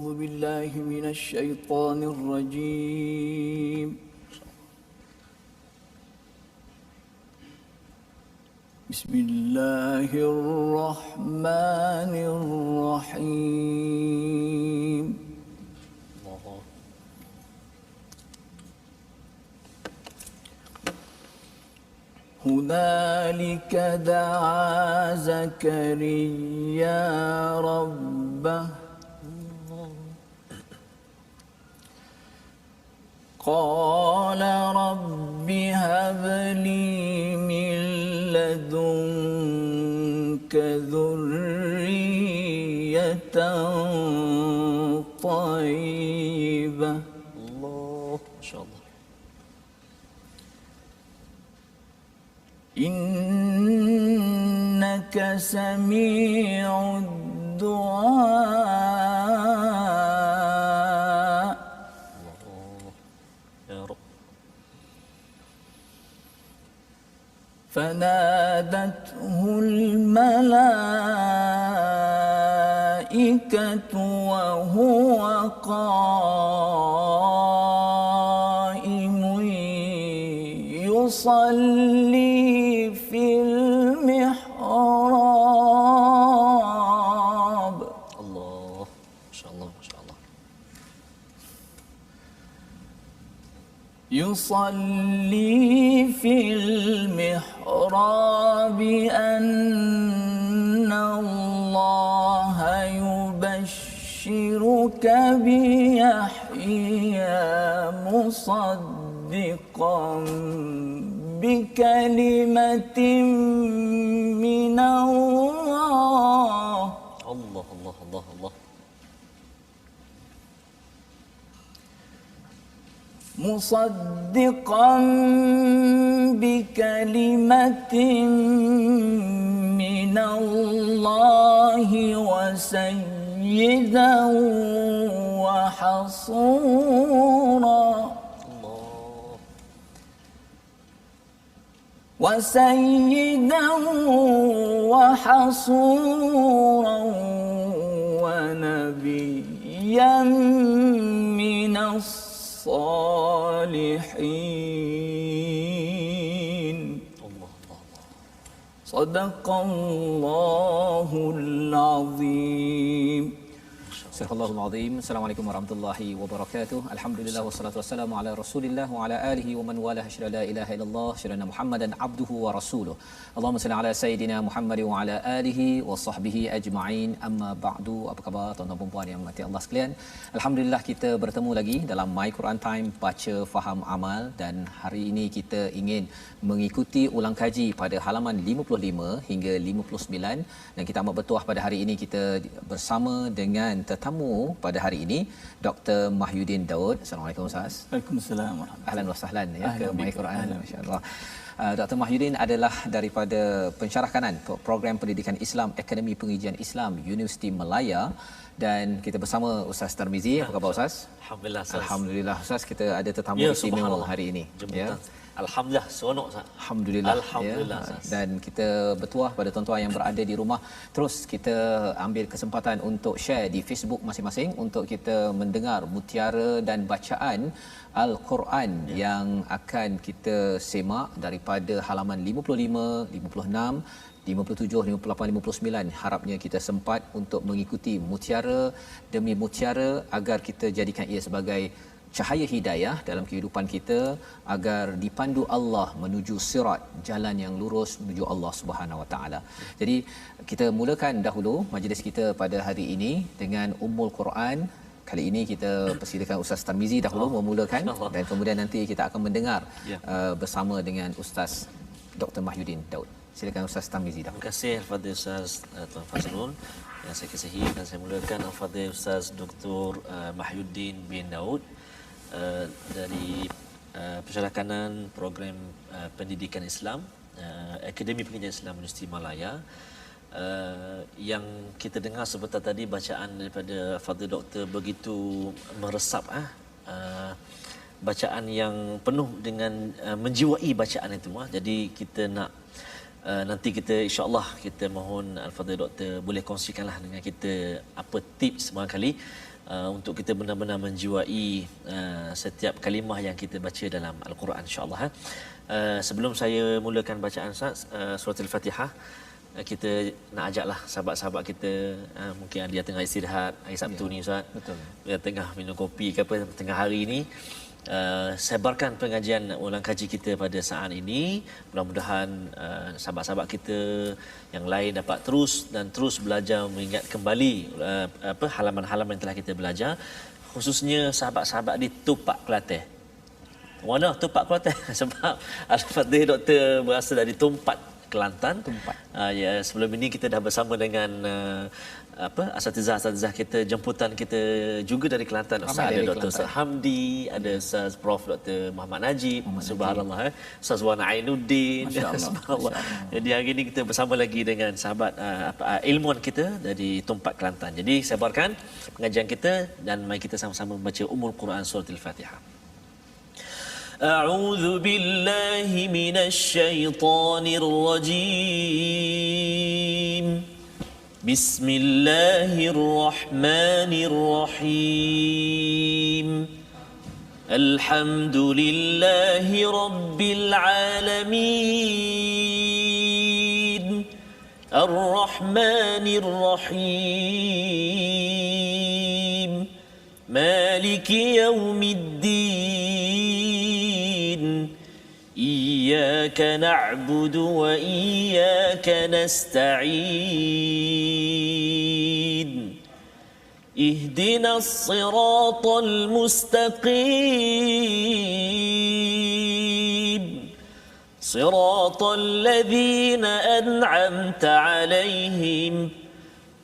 أعوذ بالله من الشيطان الرجيم. بسم الله الرحمن الرحيم. هنالك دعا زكريا ربه قال رب هب لي من لدنك ذرية طيبة. الله ما شاء الله. إنك سميع الدعاء. يا رب. فنادته الملائكة وهو قائم يصلي في المحراب. الله ما شاء الله ما شاء الله. يصلي في المحراب أن الله يبشرك بيحيى مصدقا بكلمة من الله. الله الله الله الله. مصدقا بكلمة من الله وسيدا وحصورا. وسيدا وحصورا ونبيا من الصالحين. صدق الله العظيم. Astagfirullahal azim. Assalamualaikum warahmatullahi wabarakatuh. Alhamdulillah wassalatu wassalamu ala Rasulillah wa ala alihi wa man wala syada la ilaha illallah syada Muhammadan abduhu wa rasuluh. Allahumma salli ala sayidina Muhammad wa ala alihi wa sahbihi ajma'in. Amma ba'du. Apa khabar tuan-tuan dan puan yang mati Allah sekalian? Alhamdulillah kita bertemu lagi dalam My Quran Time baca faham amal, dan hari ini kita ingin mengikuti ulang kaji pada halaman 55 hingga 59, dan kita amat bertuah pada hari ini kita bersama dengan tetamu pada hari ini Dr. Mahyudin Daud. Assalamualaikum Ustaz. Waalaikumsalam. Ahlan wa sahlan ya ke My Quran, masya-Allah. Dr. Mahyudin adalah daripada pensyarah kanan program pendidikan Islam Akademi Pengajian Islam Universiti Malaya, dan kita bersama Ustaz Tarmizi. Apa khabar Ustaz? Alhamdulillah Ustaz. Alhamdulillah Ustaz, kita ada tetamu istimewa hari ini. Ya. Alhamdulillah, seronok Ustaz. Alhamdulillah. Alhamdulillah. Ya. Dan kita bertuah pada tuan-tuan yang berada di rumah, terus kita ambil kesempatan untuk share di Facebook masing-masing untuk kita mendengar mutiara dan bacaan Al-Quran yang akan kita semak daripada halaman 55, 56, 57, 58, 59. Harapnya kita sempat untuk mengikuti mutiara demi mutiara agar kita jadikan ia sebagai cahaya hidayah dalam kehidupan kita, agar dipandu Allah menuju sirat, jalan yang lurus menuju Allah Subhanahu Wa Taala. Jadi kita mulakan dahulu majlis kita pada hari ini dengan Ummul Quran. Kali ini kita persilakan Ustaz Tarmizi dahulu memulakan, dan kemudian nanti kita akan mendengar bersama dengan Ustaz Dr. Mahyudin Daud. Silakan Ustaz Tarmizi dahulu. Terima kasih Al-Fadhil Ustaz Tuan Fazrul yang saya kasihi, dan saya mulakan Al-Fadhil Ustaz Dr. Mahyudin bin Daud dari pensyarah kanan program pendidikan Islam Akademi Pengajian Islam Universiti Malaya. Yang kita dengar sebentar tadi bacaan daripada Fadhil Doktor begitu meresap, bacaan yang penuh dengan menjiwai bacaan itu. Jadi kita nak nanti kita insya-Allah kita mohon Al-Fadhil Doktor boleh kongsikanlah dengan kita apa tips barangkali untuk kita benar-benar menjiwai setiap kalimah yang kita baca dalam Al-Quran, insya-Allah. Sebelum saya mulakan bacaan Ustaz, surah Al-Fatihah, kita nak ajaklah sahabat-sahabat kita, mungkin dia tengah istirahat hari Sabtu ni Ustaz. Betul. Dia tengah minum kopi ke apa tengah hari ni, sebarkan pengajian ulang kaji kita pada saat ini. Mudah-mudahan sahabat-sahabat kita yang lain dapat terus belajar, mengingat kembali halaman-halaman yang telah kita belajar, khususnya sahabat-sahabat di Tupak Kelantan. Mana Tupak Kelantan? Sebab Al-Fadhil Doktor berasal dari Tumpat Kelantan. Ya, sebelum ini kita dah bersama dengan asatizah kita, jemputan kita juga dari Kelantan. Ustaz ada Dr. Ustaz Hamdi, ada Ustaz Prof Dr. Muhammad Najib, subhanallah, Ustaz Wan Ainuddin, subhanallah. Jadi hari ini kita bersama lagi dengan sahabat ilmuwan kita dari Tumpat Kelantan. Jadi sebarkan pengajian kita dan mari kita sama-sama membaca Ummul Quran surah Al-Fatihah. أعوذ بالله من الشيطان الرجيم بسم الله الرحمن الرحيم الحمد لله رب العالمين الرحمن الرحيم مالك يوم الدين إياك نعبد وإياك نستعين اهدنا الصراط المستقيم صراط الذين أنعمت عليهم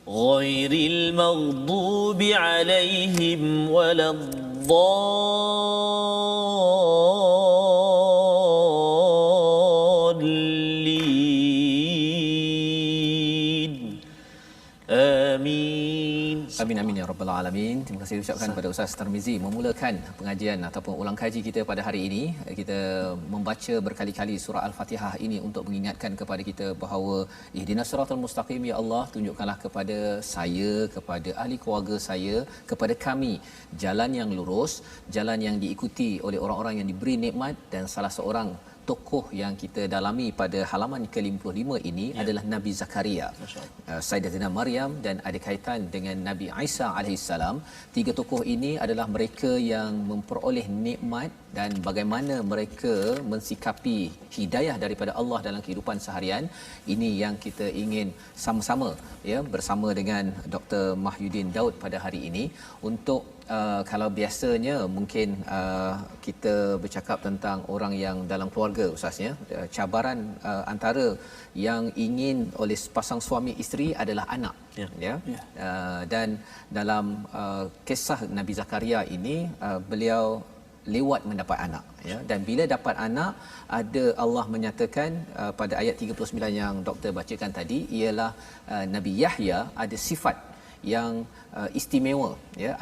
غير المغضوب عليهم ولا الضالين آمين. Amin amin ya rabbal alamin. Terima kasih ucapkan kepada Ustaz Tarmizi memulakan pengajian ataupun ulang kaji kita pada hari ini. Kita membaca berkali-kali surah Al-Fatihah ini untuk mengingatkan kepada kita bahawa ihdinas siratal mustaqim, ya Allah, tunjukkanlah kepada saya, kepada ahli keluarga saya, kepada kami jalan yang lurus, jalan yang diikuti oleh orang-orang yang diberi nikmat. Dan salah seorang tokoh yang kita dalami pada halaman ke-55 ini adalah Nabi Zakaria, Sayyidatina Maryam, dan ada kaitan dengan Nabi Isa alaihissalam. Tiga tokoh ini adalah mereka yang memperoleh nikmat dan bagaimana mereka mensikapi hidayah daripada Allah dalam kehidupan seharian. Ini yang kita ingin sama-sama bersama dengan Dr. Mahyudin Daud pada hari ini untuk kalau biasanya mungkin kita bercakap tentang orang yang dalam keluarga, Ustaznya, cabaran antara yang ingin oleh sepasang suami isteri adalah anak. Dan dalam kisah Nabi Zakaria ini, beliau lewat mendapat anak, dan bila dapat anak, ada Allah menyatakan pada ayat 39 yang doktor bacakan tadi, ialah Nabi Yahya ada sifat yang istimewa,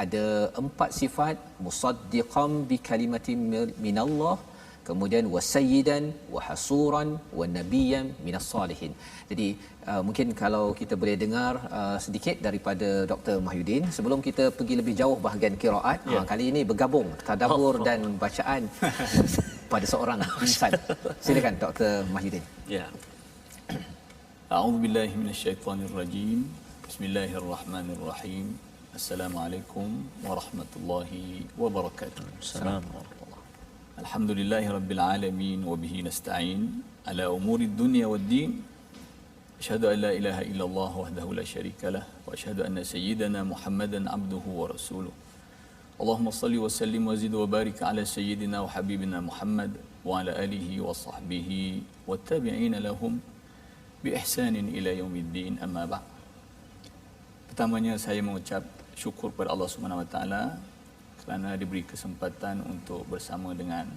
ada 4 sifat: musaddiqan bi kalimatin minallah, kemudian wasayyidan wa hasuran wa nabiyyan minas salihin. Jadi mungkin kalau kita boleh dengar sedikit daripada Dr. Mahyudin sebelum kita pergi lebih jauh bahagian qiraat. Kali ini bergabung tadabbur dan bacaan pada seorang insan. Silakan Dr. Mahyudin. A'udzubillahi minasyaitonirrajim. Bismillahirrahmanirrahim. Assalamualaikum warahmatullahi wabarakatuh. Assalamualaikum. Alhamdulillahi rabbil alamin wa bihi nasta'in ala umurid dunya waddin. Asyhadu an la ilaha illallah wahdahu la syarika lah wa asyhadu anna sayyidana Muhammadan abduhu wa rasuluh. Allahumma salli wa sallim wa zid wa barik ala sayyidina wa habibina Muhammad wa ala alihi wa sahbihi wa tabi'ina lahum bi ihsanin ila yaumiddin, amma ba'd. Pertamanya saya mengucap syukur kepada Allah Subhanahu Wa Taala kerana diberi kesempatan untuk bersama dengan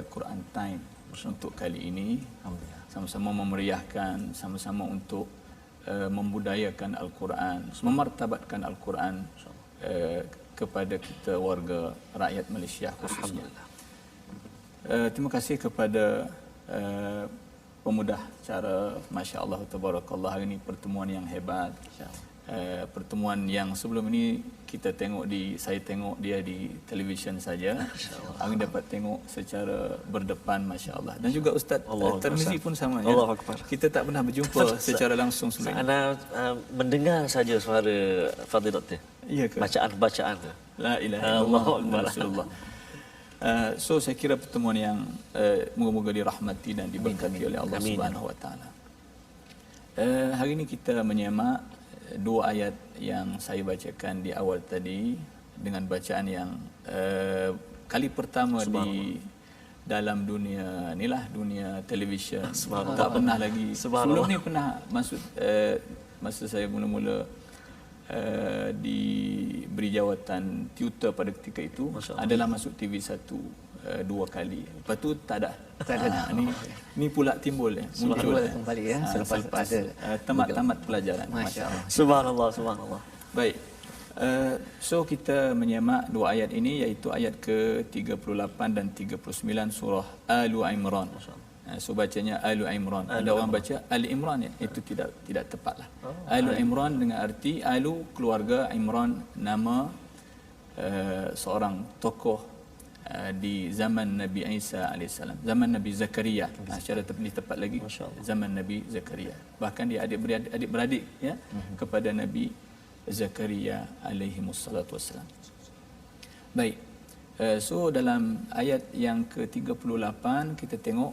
Quran Time untuk kali ini, sama-sama memeriahkan, sama-sama untuk membudayakan Al-Quran, memartabatkan Al-Quran kepada kita warga rakyat Malaysia khususnya. Terima kasih kepada pemudah cara, Masya Allah, Tabarakallah, hari ini pertemuan yang hebat. pertemuan yang sebelum ini saya tengok dia di televisyen saja. Kami dapat tengok secara berdepan, masya-Allah. Dan juga Ustaz Tirmizi pun sama ya. Kita tak pernah berjumpa secara langsung sebelum ini. Ana mendengar saja suara Fadil Doktor. Ya ke? Bacaan tu. La ilaha illallah Rasulullah. So saya kira pertemuan yang moga-moga dirahmati dan diberkati oleh Allah Subhanahu Wa Taala. Hari ini kita menyemak dua ayat yang saya bacakan di awal tadi dengan bacaan yang kali pertama di dalam dunia inilah dunia televisyen. Tak pernah lagi. Sebelum ni pernah masuk masa saya mula-mula diberi jawatan tutor pada ketika itu adalah masuk TV1 2 kali. Lepas tu tak ada. Ni pula timbul muncul kembali ya selepas tamat pelajaran. Masya-Allah. Subhanallah. Baik. So kita menyemak dua ayat ini iaitu ayat ke-38 dan 39 surah Al-Imran. So bacanya Al-Imran. Ada orang baca Al-Imran ya. Itu tidak tepatlah. Al-Imran dengan arti Alu keluarga, Imran nama seorang tokoh di zaman Nabi Isa alaihissalam, zaman Nabi Zakaria. Secara tepat lagi zaman Nabi Zakaria. Bahkan dia adik-beradik ya kepada Nabi Zakaria alaihi wassalatu wassalam. Baik. So dalam ayat yang ke-38 kita tengok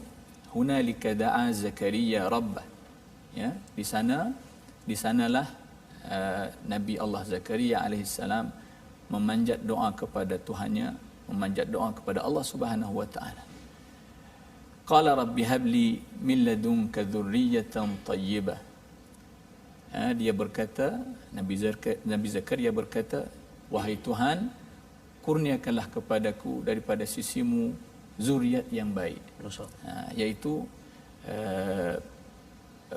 hunalika da'a Zakaria rabbah. Ya, di sanalah Nabi Allah Zakaria alaihissalam memanjat doa kepada Tuhannya, memanjat doa kepada Allah Subhanahu wa taala. Qala rabbi habli min ladunka dhurriyatan tayyibah. Dia berkata, Nabi Zakaria berkata, wahai Tuhan, kurniakanlah kepadaku daripada sisimu zuriat yang baik. Iaitu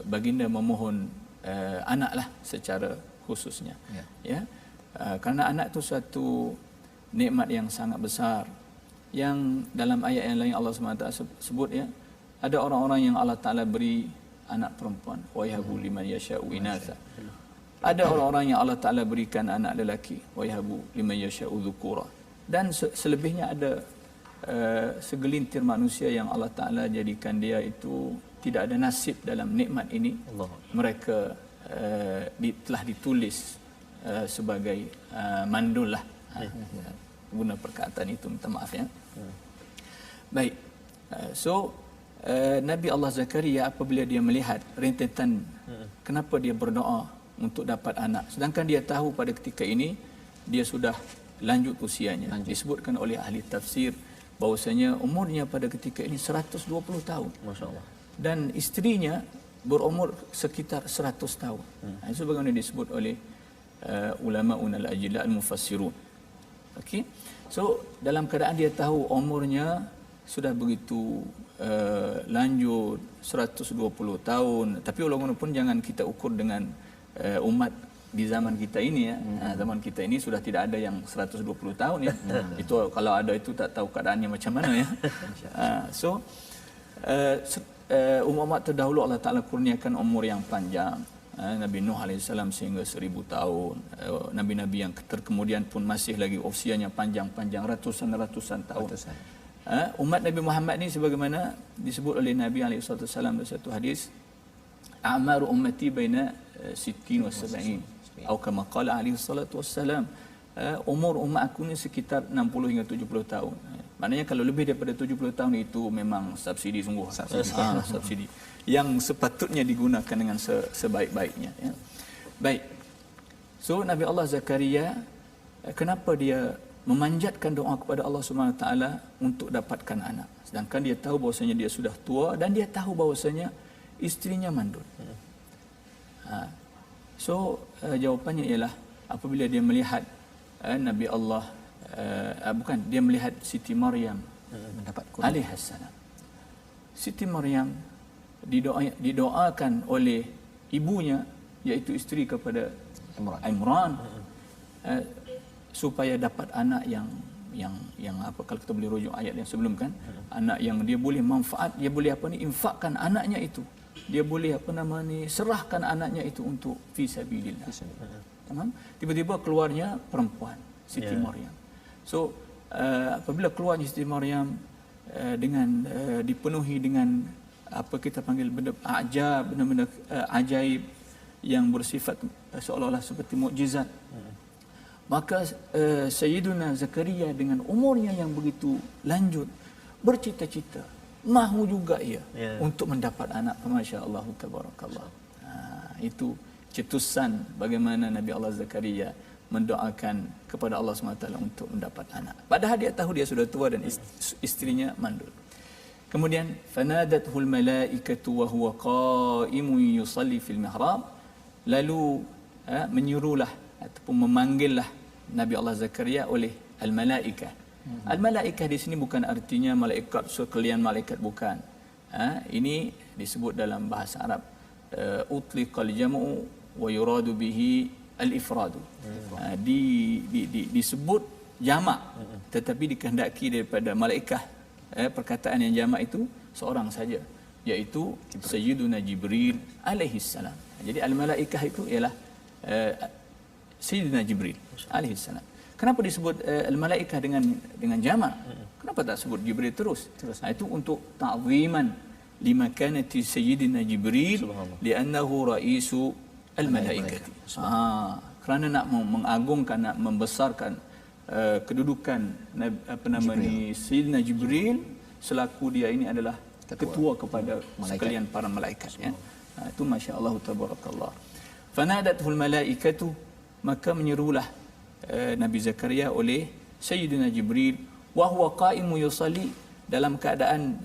baginda memohon anaklah secara khususnya. Ya. Kerana anak itu suatu nikmat yang sangat besar yang dalam ayat yang lain Allah SWT sebut ya, ada orang-orang yang Allah Taala beri anak perempuan, wa yahabu liman yasha'u inatha. Ada orang-orang yang Allah Taala berikan anak lelaki, wa yahabu liman yasha'u dhukura. Dan selebihnya ada segelintir manusia yang Allah Taala jadikan dia itu tidak ada nasib dalam nikmat ini. Mereka telah ditulis sebagai mandul lah. Guna perkataan itu, minta maaf ya. Baik. So Nabi Allah Zakaria apabila dia melihat rentetan kenapa dia berdoa untuk dapat anak, sedangkan dia tahu pada ketika ini dia sudah lanjut usianya. Disebutkan oleh ahli tafsir bahawasanya umurnya pada ketika ini 120 tahun. Masya-Allah. Dan isterinya berumur sekitar 100 tahun. Itu bagaimana disebut oleh ulama al-ajilla al-mufassirun. Okey. So dalam keadaan dia tahu umurnya sudah begitu lanjut 120 tahun, tapi walaupun jangan kita ukur dengan umat di zaman kita ini ya. Zaman kita ini sudah tidak ada yang 120 tahun ya. Itu kalau ada itu tak tahu keadaannya macam mana ya. So umat terdahulu Allah Taala kurniakan umur yang panjang. Nabi Nuh alaihissalam sehingga 1000 tahun. Nabi-nabi yang terkemudian pun masih lagi usianya panjang-panjang ratusan tahun. Umat Nabi Muhammad ni sebagaimana disebut oleh Nabi alaihissalam dalam satu hadis, a'maru ummati baina 60 wa 70 atau kama qala alaihissalatu wassalam, umur umat aku ni sekitar 60 hingga 70 tahun. Maknanya kalau lebih daripada 70 tahun itu memang subsidi sungguh. Subsidi yang sepatutnya digunakan dengan sebaik-baiknya ya. Baik. So Nabi Allah Zakaria kenapa dia memanjatkan doa kepada Allah Subhanahu Wa Taala untuk dapatkan anak, sedangkan dia tahu bahawasanya dia sudah tua dan dia tahu bahawasanya isterinya mandul. So jawapannya ialah apabila dia melihat Nabi Allah dia melihat Siti Maryam mendapat alaihissalam. Siti Maryam didoakan oleh ibunya iaitu isteri kepada Imran supaya dapat anak yang apa, kalau kita boleh rujuk ayat yang sebelum kan, anak yang dia boleh manfaat, dia boleh infakkan anaknya itu dia boleh serahkan anaknya itu untuk fi sabilillah. Tamam? Tiba-tiba keluarnya perempuan Siti Maryam. So apabila keluarnya Siti Maryam dengan dipenuhi dengan apa kita panggil benda benda-benda ajaib yang bersifat seolah-olah seperti mukjizat. Maka Sayyiduna Zakaria dengan umurnya yang begitu lanjut bercita-cita, mahu juga ia untuk mendapat anak. Masya-Allah tabarakallah. Itu cetusan bagaimana Nabi Allah Zakaria mendoakan kepada Allah SWT untuk mendapat anak. Padahal dia tahu dia sudah tua dan istrinya mandul. Kemudian fanadathul malaikatu wa huwa qa'imun yusalli fil mihrab. Lalu menyuruhlah ataupun memanggillah Nabi Allah Zakaria oleh al-malaikah. Al-malaikah di sini bukan artinya malaikat sekalian malaikat, bukan. Ini disebut dalam bahasa Arab utliqal jam'u wa yuradu bihi al-ifradu. Disebut jamak tetapi dikehendaki daripada malaikah perkataan yang jamak itu seorang saja, iaitu Sayyiduna Jibril alaihi salam. Jadi al-malaikah itu ialah Sayyidina Jibril alaihi salam. Kenapa disebut al-malaikah dengan jamak? Kenapa tak sebut Jibril terus? Itu untuk ta'ziman limakanati Sayyidina Jibril li'annahu ra'isu al-malaikah. Kerana nak mengagungkan, nak membesarkan kedudukan Sayyidina Jibril selaku dia ini adalah ketua kepada sekalian para malaikat, ya. Itu masya-Allah tabarakallah. Fanadathul malaikatu, maka menyerulah Nabi Zakaria oleh Sayyidina Jibril wa huwa qa'imu yusalli, dalam keadaan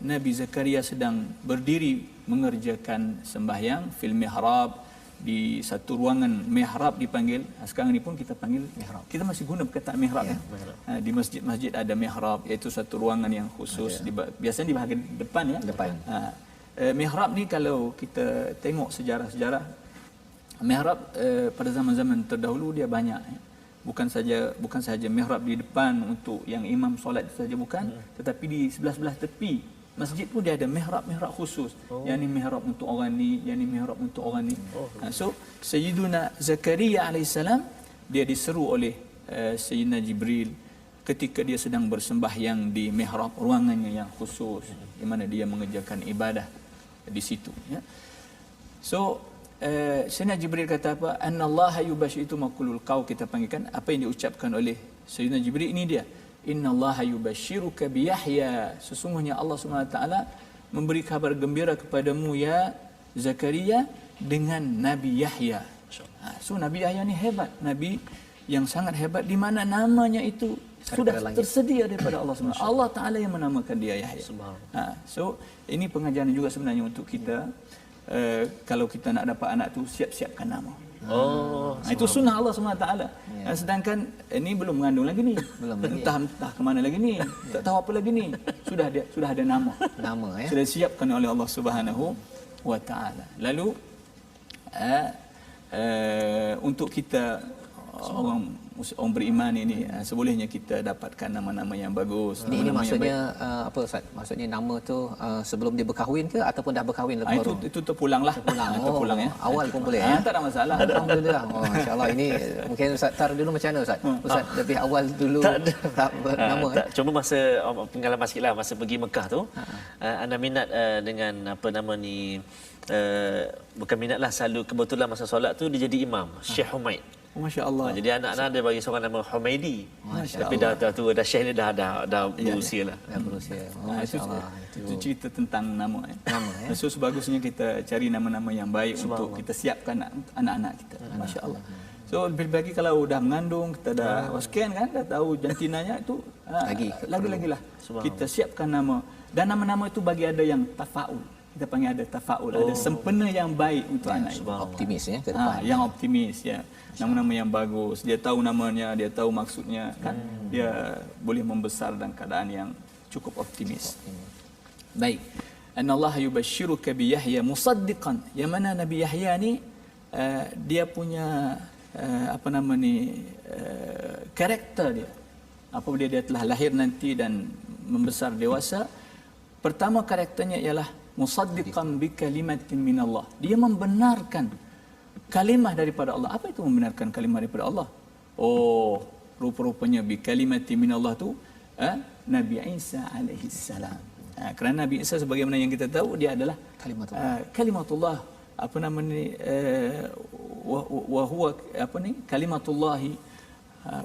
Nabi Zakaria sedang berdiri mengerjakan sembahyang fil mihrab, di satu ruangan. Mihrab dipanggil, sekarang ni pun kita panggil mihrab. Kita masih guna perkataan mihrab, ya. Di masjid-masjid ada mihrab, iaitu satu ruangan yang khusus biasanya di bahagian depan, ya. Mihrab ni kalau kita tengok sejarah-sejarah, mihrab pada zaman-zaman terdahulu dia banyak, ya. Bukan saja mihrab di depan untuk yang imam solat saja, bukan, tetapi di sebelah-sebelah tepi masjid pun dia ada mihrab khusus. Yang ni mihrab untuk orang ni, yang ni mihrab untuk orang ni. So Sayyiduna Zakaria alaihissalam dia diseru oleh Sayyidina Jibril ketika dia sedang bersembahyang di mihrab, ruangannya yang khusus di mana dia mengerjakan ibadah di situ, ya. So Sayyidina Jibril kata apa? Annallaha yubashiru maqulul qaw, kita panggilkan apa yang diucapkan oleh Sayyidina Jibril ini dia. Innallaha yubashiruka bi Yahya, sesungguhnya Allah Subhanahu wa taala memberi kabar gembira kepadamu ya Zakaria dengan Nabi Yahya. So Nabi Yahya ni hebat, nabi yang sangat hebat, di mana namanya itu sudah tersedia daripada Allah Subhanahu. Allah Taala yang menamakan dia Yahya. So ini pengajaran juga sebenarnya untuk kita. Kalau kita nak dapat anak tu, siap-siapkan nama. Itu sunnah Allah SWT. Sedangkan ini belum mengandung lagi ni, entah ke mana lagi ni, tak tahu apa lagi ni, sudah ada nama, ya? Sudah disiapkan oleh Allah Subhanahu wa taala. Lalu untuk kita orang beriman ini, sebolehnya kita dapatkan nama-nama yang bagus. Ini maksudnya apa Ustaz? Maksudnya nama tu sebelum dia berkahwin ke ataupun dah berkahwin lepas baru? Itu terpulanglah. Terpulang, ya. Awal pun boleh, ya. Tak ada masalah. Alhamdulillah. Masya-Allah, ini mungkin Ustaz Tar dulu macam mana Ustaz? Ustaz lebih awal dulu tak bernama. Tak, cuma masa pengalaman sikitlah masa pergi Mekah tu, anda minat dengan apa nama ni, bukan minatlah, selalu kebetulan masa solat tu dia jadi imam, Syekh Humaid. Masya-Allah. Jadi anak-anak dia bagi seorang nama Humaidi. Tapi dah tua, dah Syekh ni dah berusia lah. Dah berusia. Masya-Allah. Itu cerita tentang nama, ya. So sebagusnya kita cari nama-nama yang baik untuk kita siapkan anak-anak kita. Masya-Allah. So lebih lagi kalau dah mengandung, kita dah scan kan, dah tahu jantinanya itu, lagi-lagi lah kita siapkan nama. Dan nama-nama itu bagi ada yang tafaul. Kita panggil ada tafaul, ada sempena yang baik untuk anak itu. Optimis, ya, ke depan. Yang optimis, ya. Nama-nama yang bagus. Dia tahu namanya, dia tahu maksudnya, kan. Dia boleh membesar dalam keadaan yang cukup optimis. Baik. Annallaha yubashiruka bi Yahya musaddiqan. Yang mana Nabi Yahya ni dia punya karakter dia. Apabila dia telah lahir nanti dan membesar dewasa, pertama karakternya ialah musaddiqan bi kalimatin minallah. Dia membenarkan kalimah daripada Allah. Apa itu membenarkan kalimah daripada Allah? Oh, rupa-rupanya bi kalimatin minallah tu Nabi Isa alaihi salam. Kerana Nabi Isa sebagaimana yang kita tahu dia adalah kalimatullah, apa nama ni, wa huwa apa ni, kalimatullah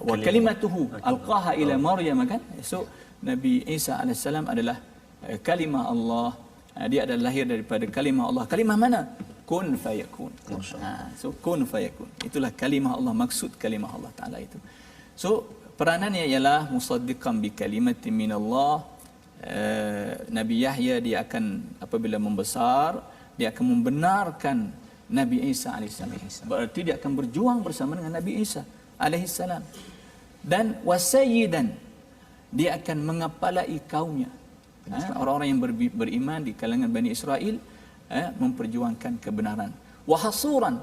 wa kalimatuhu alqaha ila Maryam, kan. So Nabi Isa alaihi salam adalah kalimah Allah. Dia adalah lahir daripada kalimah Allah. Kalimah mana? Kun fayakun. So kun fayakun, itulah kalimah Allah, maksud kalimah Allah Taala itu. So peranannya ialah musaddiqan bi kalimatin minallah. Nabi Yahya dia akan, apabila membesar, dia akan membenarkan Nabi Isa alaihissalam. Berarti dia akan berjuang bersama dengan Nabi Isa alaihissalam. Dan wasayyidan, dia akan mengepalai kaumnya. Orang-orang yang beriman di kalangan Bani Israel, memperjuangkan kebenaran. Wahasuran,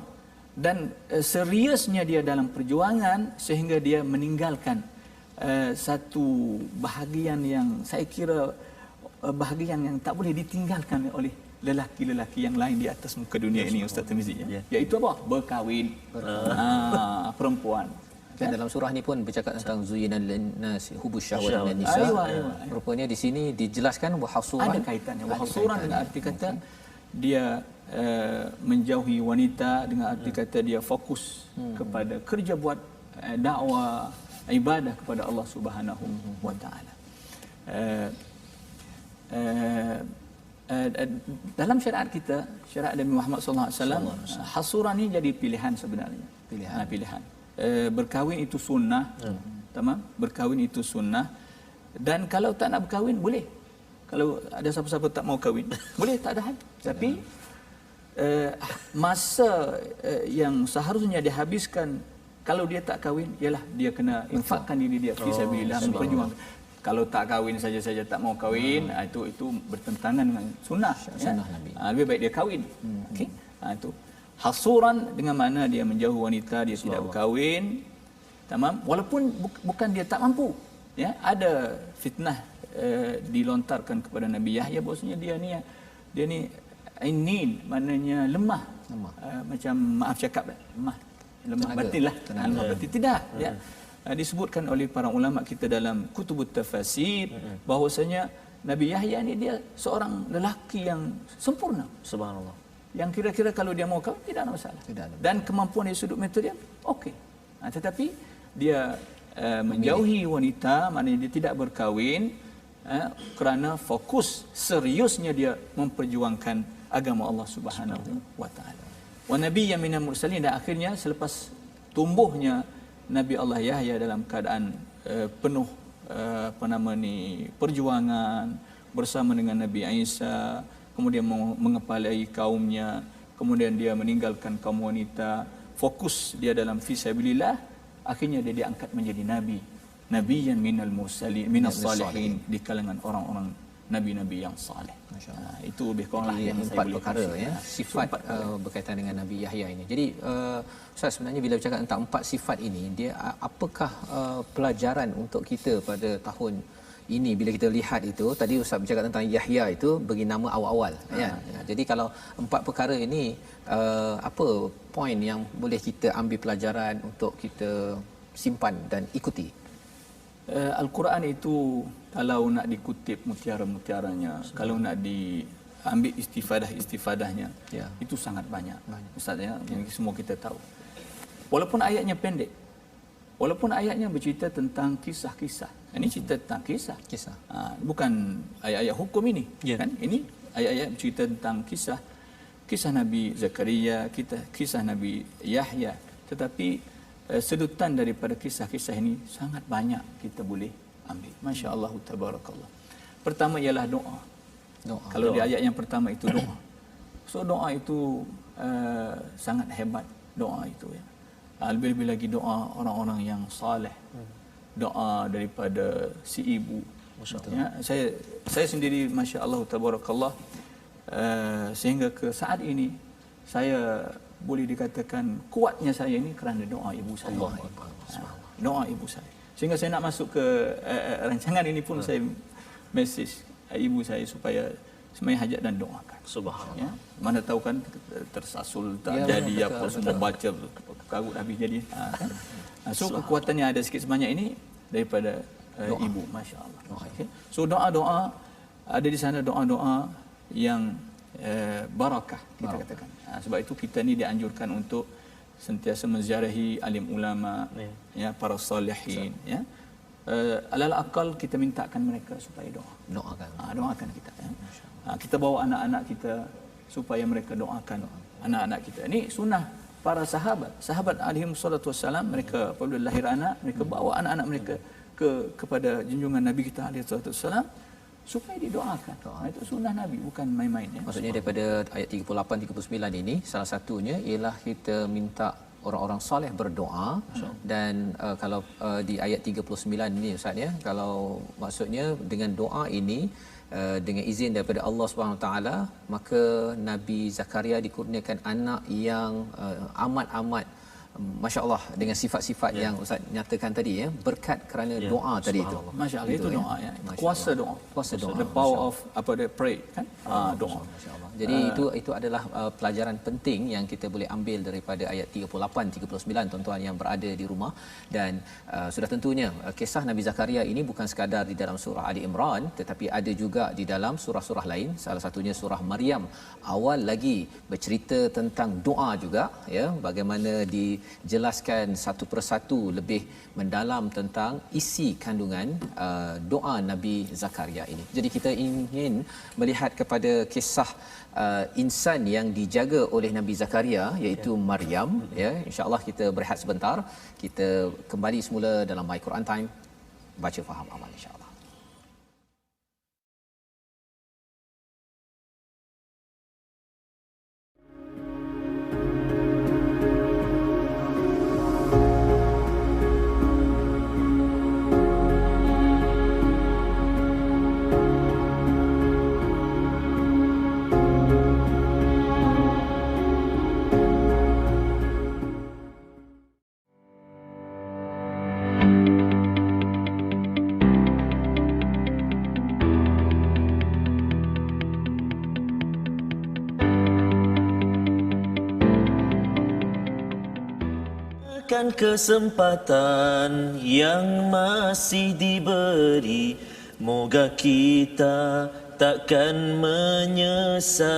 dan seriusnya dia dalam perjuangan sehingga dia meninggalkan satu bahagian yang saya kira bahagian yang tak boleh ditinggalkan oleh lelaki-lelaki yang lain di atas muka dunia ini, Ustaz Tirmizi, iaitu apa? Berkahwin. Perempuan. Dan dalam surah ni pun bercakap tentang zuyyinal linnas hubus syahwat minan nisa. Rupanya di sini dijelaskan wahasuran. Ada kaitannya. Wahasuran dengan arti kata dia menjauhi wanita, dengan arti kata dia fokus kepada kerja buat dakwah, ibadah kepada Allah Subhanahu wa taala. Dalam syariat kita, syariat Nabi Muhammad sallallahu alaihi wasallam, hasuran ni jadi pilihan sebenarnya. Pilihan. Berkahwin itu sunnah. Tamam? Berkahwin itu sunnah. Dan kalau tak nak berkahwin boleh. Kalau ada siapa-siapa tak mau kahwin, boleh, tak ada hal. Tapi masa yang seharusnya dihabiskan kalau dia tak kahwin ialah dia kena infakkan diri dia fi sabilillah, berjuang. Kalau tak kahwin saja tak mau kahwin, itu bertentangan dengan sunnah Nabi. Lebih baik dia kahwin. Okey. Itu hasuran, dengan mana dia menjauh wanita, dia tidak berkahwin. Tamam, walaupun bukan dia tak mampu, ya, ada fitnah dilontarkan kepada Nabi Yahya bahwasanya dia ni inin, maknanya lemah. Macam maaf cakap, lemah batin lah. Lemah batin tidak, ya. Disebutkan oleh para ulama kita dalam kutubut tafasir bahwasanya Nabi Yahya ni dia seorang lelaki yang sempurna. Subhanallah. Yang kira-kira kalau dia mau kahwin tidak ada masalah. Dan kemampuan dari sudut metode dia okey. Tetapi dia menjauhi wanita, maknanya dia tidak berkahwin kerana fokus seriusnya dia memperjuangkan agama Allah Subhanahu wa taala. Wa nabiyyan minal mursalin, dan akhirnya selepas tumbuhnya Nabi Allah Yahya dalam keadaan penuh perjuangan bersama dengan Nabi Isa, kemudian mengepalai kaumnya, kemudian dia meninggalkan kaum wanita, fokus dia dalam fisabilillah, akhirnya dia diangkat menjadi nabi, nabiyyan minal mursalin minas salihin, di kalangan orang-orang nabi-nabi yang saleh. Itu lebih kurang lah yang empat perkara, ya, sifat berkaitan dengan Nabi Yahya ini. Jadi Ustaz, sebenarnya bila bercakap tentang empat sifat ini, dia apakah pelajaran untuk kita pada tahun ini bila kita lihat itu? Tadi Ustaz bercakap tentang Yahya itu bagi nama awal-awal, ya. Jadi kalau empat perkara ini, apa poin yang boleh kita ambil pelajaran untuk kita simpan dan ikuti? Al-Quran itu kalau nak dikutip mutiara-mutiaranya, kalau nak diambil istifadahnya, itu sangat banyak. Ustaz, ya, yang semua kita tahu. Walaupun ayatnya pendek, walaupun ayatnya bercerita tentang kisah-kisah. Ini cerita tentang kisah. Bukan ayat-ayat hukum ini, kan? Ini ayat-ayat bercerita tentang kisah Nabi Zakaria, kisah Nabi Yahya. Tetapi sedutan daripada kisah-kisah ini sangat banyak kita boleh ambil. Masya-Allah, tabarakallah. Pertama ialah doa. Kalau di ayat yang pertama itu doa. So doa itu sangat hebat, doa itu, ya. Lebih-lebih lagi doa orang-orang yang saleh. Doa daripada si ibu. Ya, saya sendiri, masya-Allah tabarakallah, sehingga ke saat ini saya boleh dikatakan kuatnya saya ini kerana doa ibu saya. Doa ibu saya. Sehingga saya nak masuk ke rancangan ini pun saya mesej ibu saya supaya sembahyang hajat dan doakan. Subhanallah. Ya, mana tahu kan tersasul tak jadi betul, apa betul. semua baca karut habis jadi. Kan? So kekuatannya ada sikit sebanyak ini daripada ibu, masya-Allah. Okay. So doa-doa ada di sana, doa-doa yang barakah kita katakan. Sebab itu kita ni dianjurkan untuk sentiasa menziarahi alim ulama, ya, para salihin, ya. Alal akal kita mintakan mereka supaya doakan. Doakan kita, ya. Kita bawa anak-anak kita supaya mereka doakan anak-anak kita. Ini sunnah para sahabat alaihi wassalatu wassalam. Mereka apabila lahir anak, mereka bawa anak-anak mereka kepada junjungan Nabi kita alaihi wassalatu wassalam supaya didoakan. Itu sunnah Nabi, bukan main-main, ya. Maksudnya daripada ayat 38 39 ini salah satunya ialah kita minta orang-orang soleh berdoa. Dan kalau di ayat 39 ini Ustaz, ya, kalau maksudnya dengan doa ini dengan izin daripada Allah Subhanahu taala, maka Nabi Zakaria dikurniakan anak yang amat-amat masya-Allah dengan sifat-sifat yang Ustaz nyatakan tadi, ya, berkat kerana doa tadi itu. Masya-Allah, itu doa, ya. Kuasa doa. The power of pray, kan? Doa. Masya-Allah. Jadi itu adalah pelajaran penting yang kita boleh ambil daripada ayat 38 39 tuan-tuan yang berada di rumah. Dan sudah tentunya kisah Nabi Zakaria ini bukan sekadar di dalam surah Ali Imran, tetapi ada juga di dalam surah-surah lain. Salah satunya surah Maryam awal lagi bercerita tentang doa juga, ya, bagaimana dijelaskan satu persatu lebih mendalam tentang isi kandungan doa Nabi Zakaria ini. Jadi kita ingin melihat kepada kisah insan yang dijaga oleh Nabi Zakaria, iaitu Maryam, ya. Insya-Allah kita berehat sebentar, kita kembali semula dalam My Quran Time, baca faham amal, insya-Allah. Kesempatan yang masih diberi, moga kita takkan menyesal.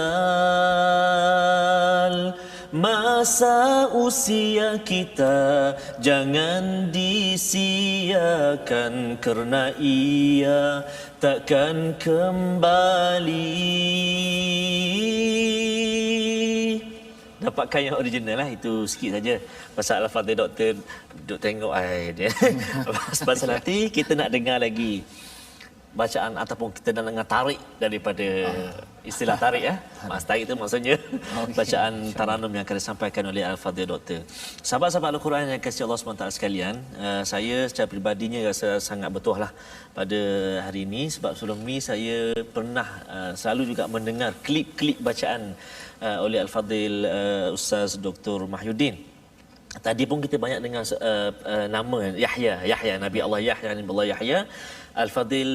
Masa usia kita jangan disia-siakan, kerana ia takkan kembali. Dapatkan yang original lah, itu sikit saja. Pasal Al-Fadhil Doktor duduk tengok dia. Pasal nanti kita nak dengar lagi bacaan ataupun kita nak dengar tarik daripada istilah tarik, ya. Mas tarik itu maksudnya bacaan taranum yang akan disampaikan oleh Al-Fadhil Doktor. Sahabat-sahabat Al-Quran yang kasih Allah SWT sekalian, saya secara peribadinya rasa sangat bertuah lah pada hari ini, sebab sebelum ni saya pernah selalu juga mendengar klip-klip bacaan oleh Al-Fadhil Ustaz Dr. Mahyuddin. Tadi pun kita banyak dengar nama Yahya, Nabi Allah Yahya. Al-Fadhil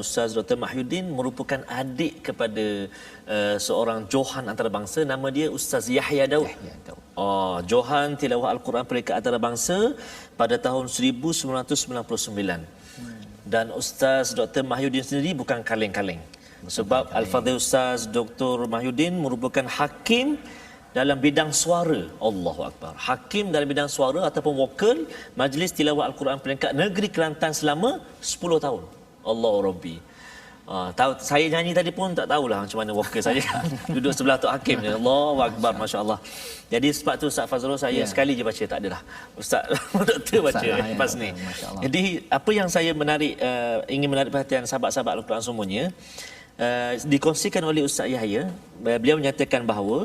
Ustaz Dr. Mahyuddin merupakan adik kepada seorang Johan antarabangsa, nama dia Ustaz Yahya Daud. Johan tilawah Al-Quran peringkat antarabangsa pada tahun 1999. Dan Ustaz Dr. Mahyuddin sendiri bukan kaleng-kaleng. Sebab Al-Fadhil Ustaz Dr. Mahyuddin merupakan hakim dalam bidang suara. Allahu Akbar. Hakim dalam bidang suara ataupun vokal Majlis Tilawah Al-Quran peringkat negeri Kelantan selama 10 tahun. Allahu Rabbi. Tahu saya nyanyi tadi pun tak tahulah macam mana vokal saya. Duduk sebelah Tok Hakim je. Allahu Akbar, masya-Allah. Jadi sebab tu Ustaz Fazrul saya sekali je baca, tak adalah Ustaz Doktor baca lepas ni. Jadi apa yang saya ingin menarik perhatian sahabat-sahabat Al-Quran semuanya, dikongsikan oleh Ustaz Yahya, beliau menyatakan bahawa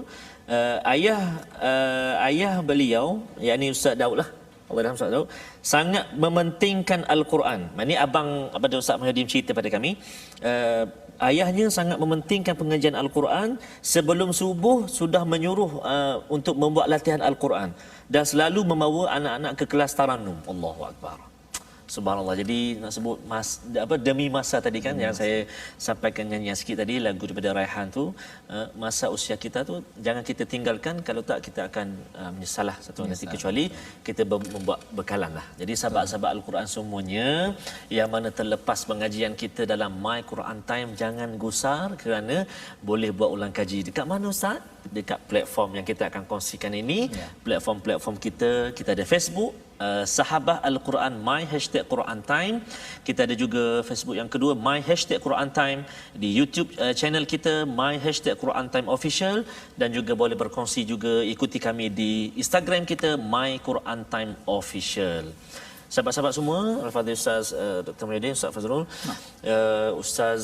ayah beliau, yakni Ustaz Daud lah, Ustaz Daud sangat mementingkan Al-Quran. Ini abang pada Ustaz Mahyuddin cerita pada kami, ayahnya sangat mementingkan pengajian Al-Quran. Sebelum subuh sudah menyuruh untuk membuat latihan Al-Quran dan selalu membawa anak-anak ke kelas taranum. Allahu Akbar. Subhanallah. Jadi nak sebut demi masa tadi kan yang saya sampaikan nyanyian sikit tadi lagu daripada Raihan tu, masa usia kita tu jangan kita tinggalkan, kalau tak kita akan menyesal lah satu nanti, kecuali kita membuat bekalan lah. Jadi sahabat-sahabat Al-Quran semuanya yang mana terlepas pengajian kita dalam My Quran Time, jangan gusar kerana boleh buat ulang kaji. Dekat mana Ustaz? Dekat platform yang kita akan kongsikan ini, platform-platform kita ada Facebook, Sahabah Al-Quran My #Quran Time. Kita ada juga Facebook yang kedua My #Quran Time. Di YouTube channel kita My #Quran Time Official, dan juga boleh berkongsi juga, ikuti kami di Instagram kita My Quran Time Official. Sahabat-sahabat semua, Al-Fadhil Ustaz Dr. Mahyudin, Ustaz Fazrul, Ustaz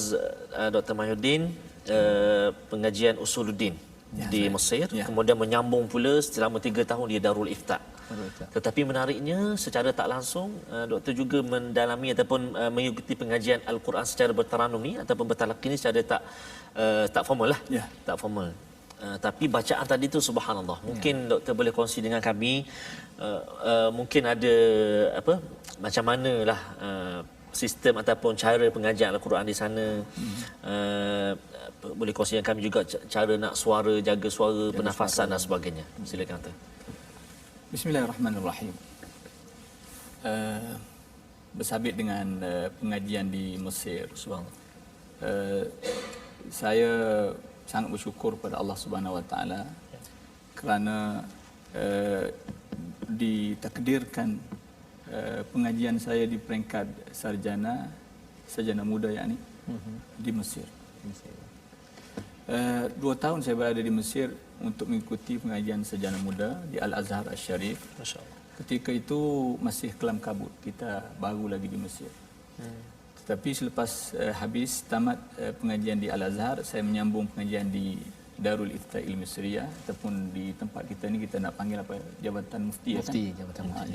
Dr. Mahyudin, pengajian Usuluddin di Mesir, kemudian menyambung pula selama 3 tahun di Darul Ifta. Tetapi menariknya, secara tak langsung doktor juga mendalami ataupun mengikuti pengajian Al-Quran secara bertaranum ni ataupun bertalaqi ni secara tak formal lah, tak formal. Tapi bacaan tadi tu subhanallah. Mungkin doktor boleh kongsi dengan kami, mungkin ada macam manalah sistem ataupun cara pengajian Al-Quran di sana. Boleh kongsi dengan kami juga cara nak suara, jaga suara, pernafasan dan sebagainya. Silakan doktor. Bismillahirrahmanirrahim. Bersabit dengan pengajian di Mesir, saya sangat bersyukur pada Allah Subhanahu Wa Taala kerana ditakdirkan pengajian saya di peringkat sarjana muda yakni di Mesir. 2 tahun saya berada di Mesir untuk mengikuti pengajian sarjana muda di Al-Azhar Al-Syarif. Masya-Allah. Ketika itu masih kelam kabut, kita baru lagi di Mesir. Tetapi selepas habis tamat pengajian di Al-Azhar, saya menyambung pengajian di Darul Ifta'il Misriyah, ataupun di tempat kita ni kita nak panggil apa, Jabatan Mufti,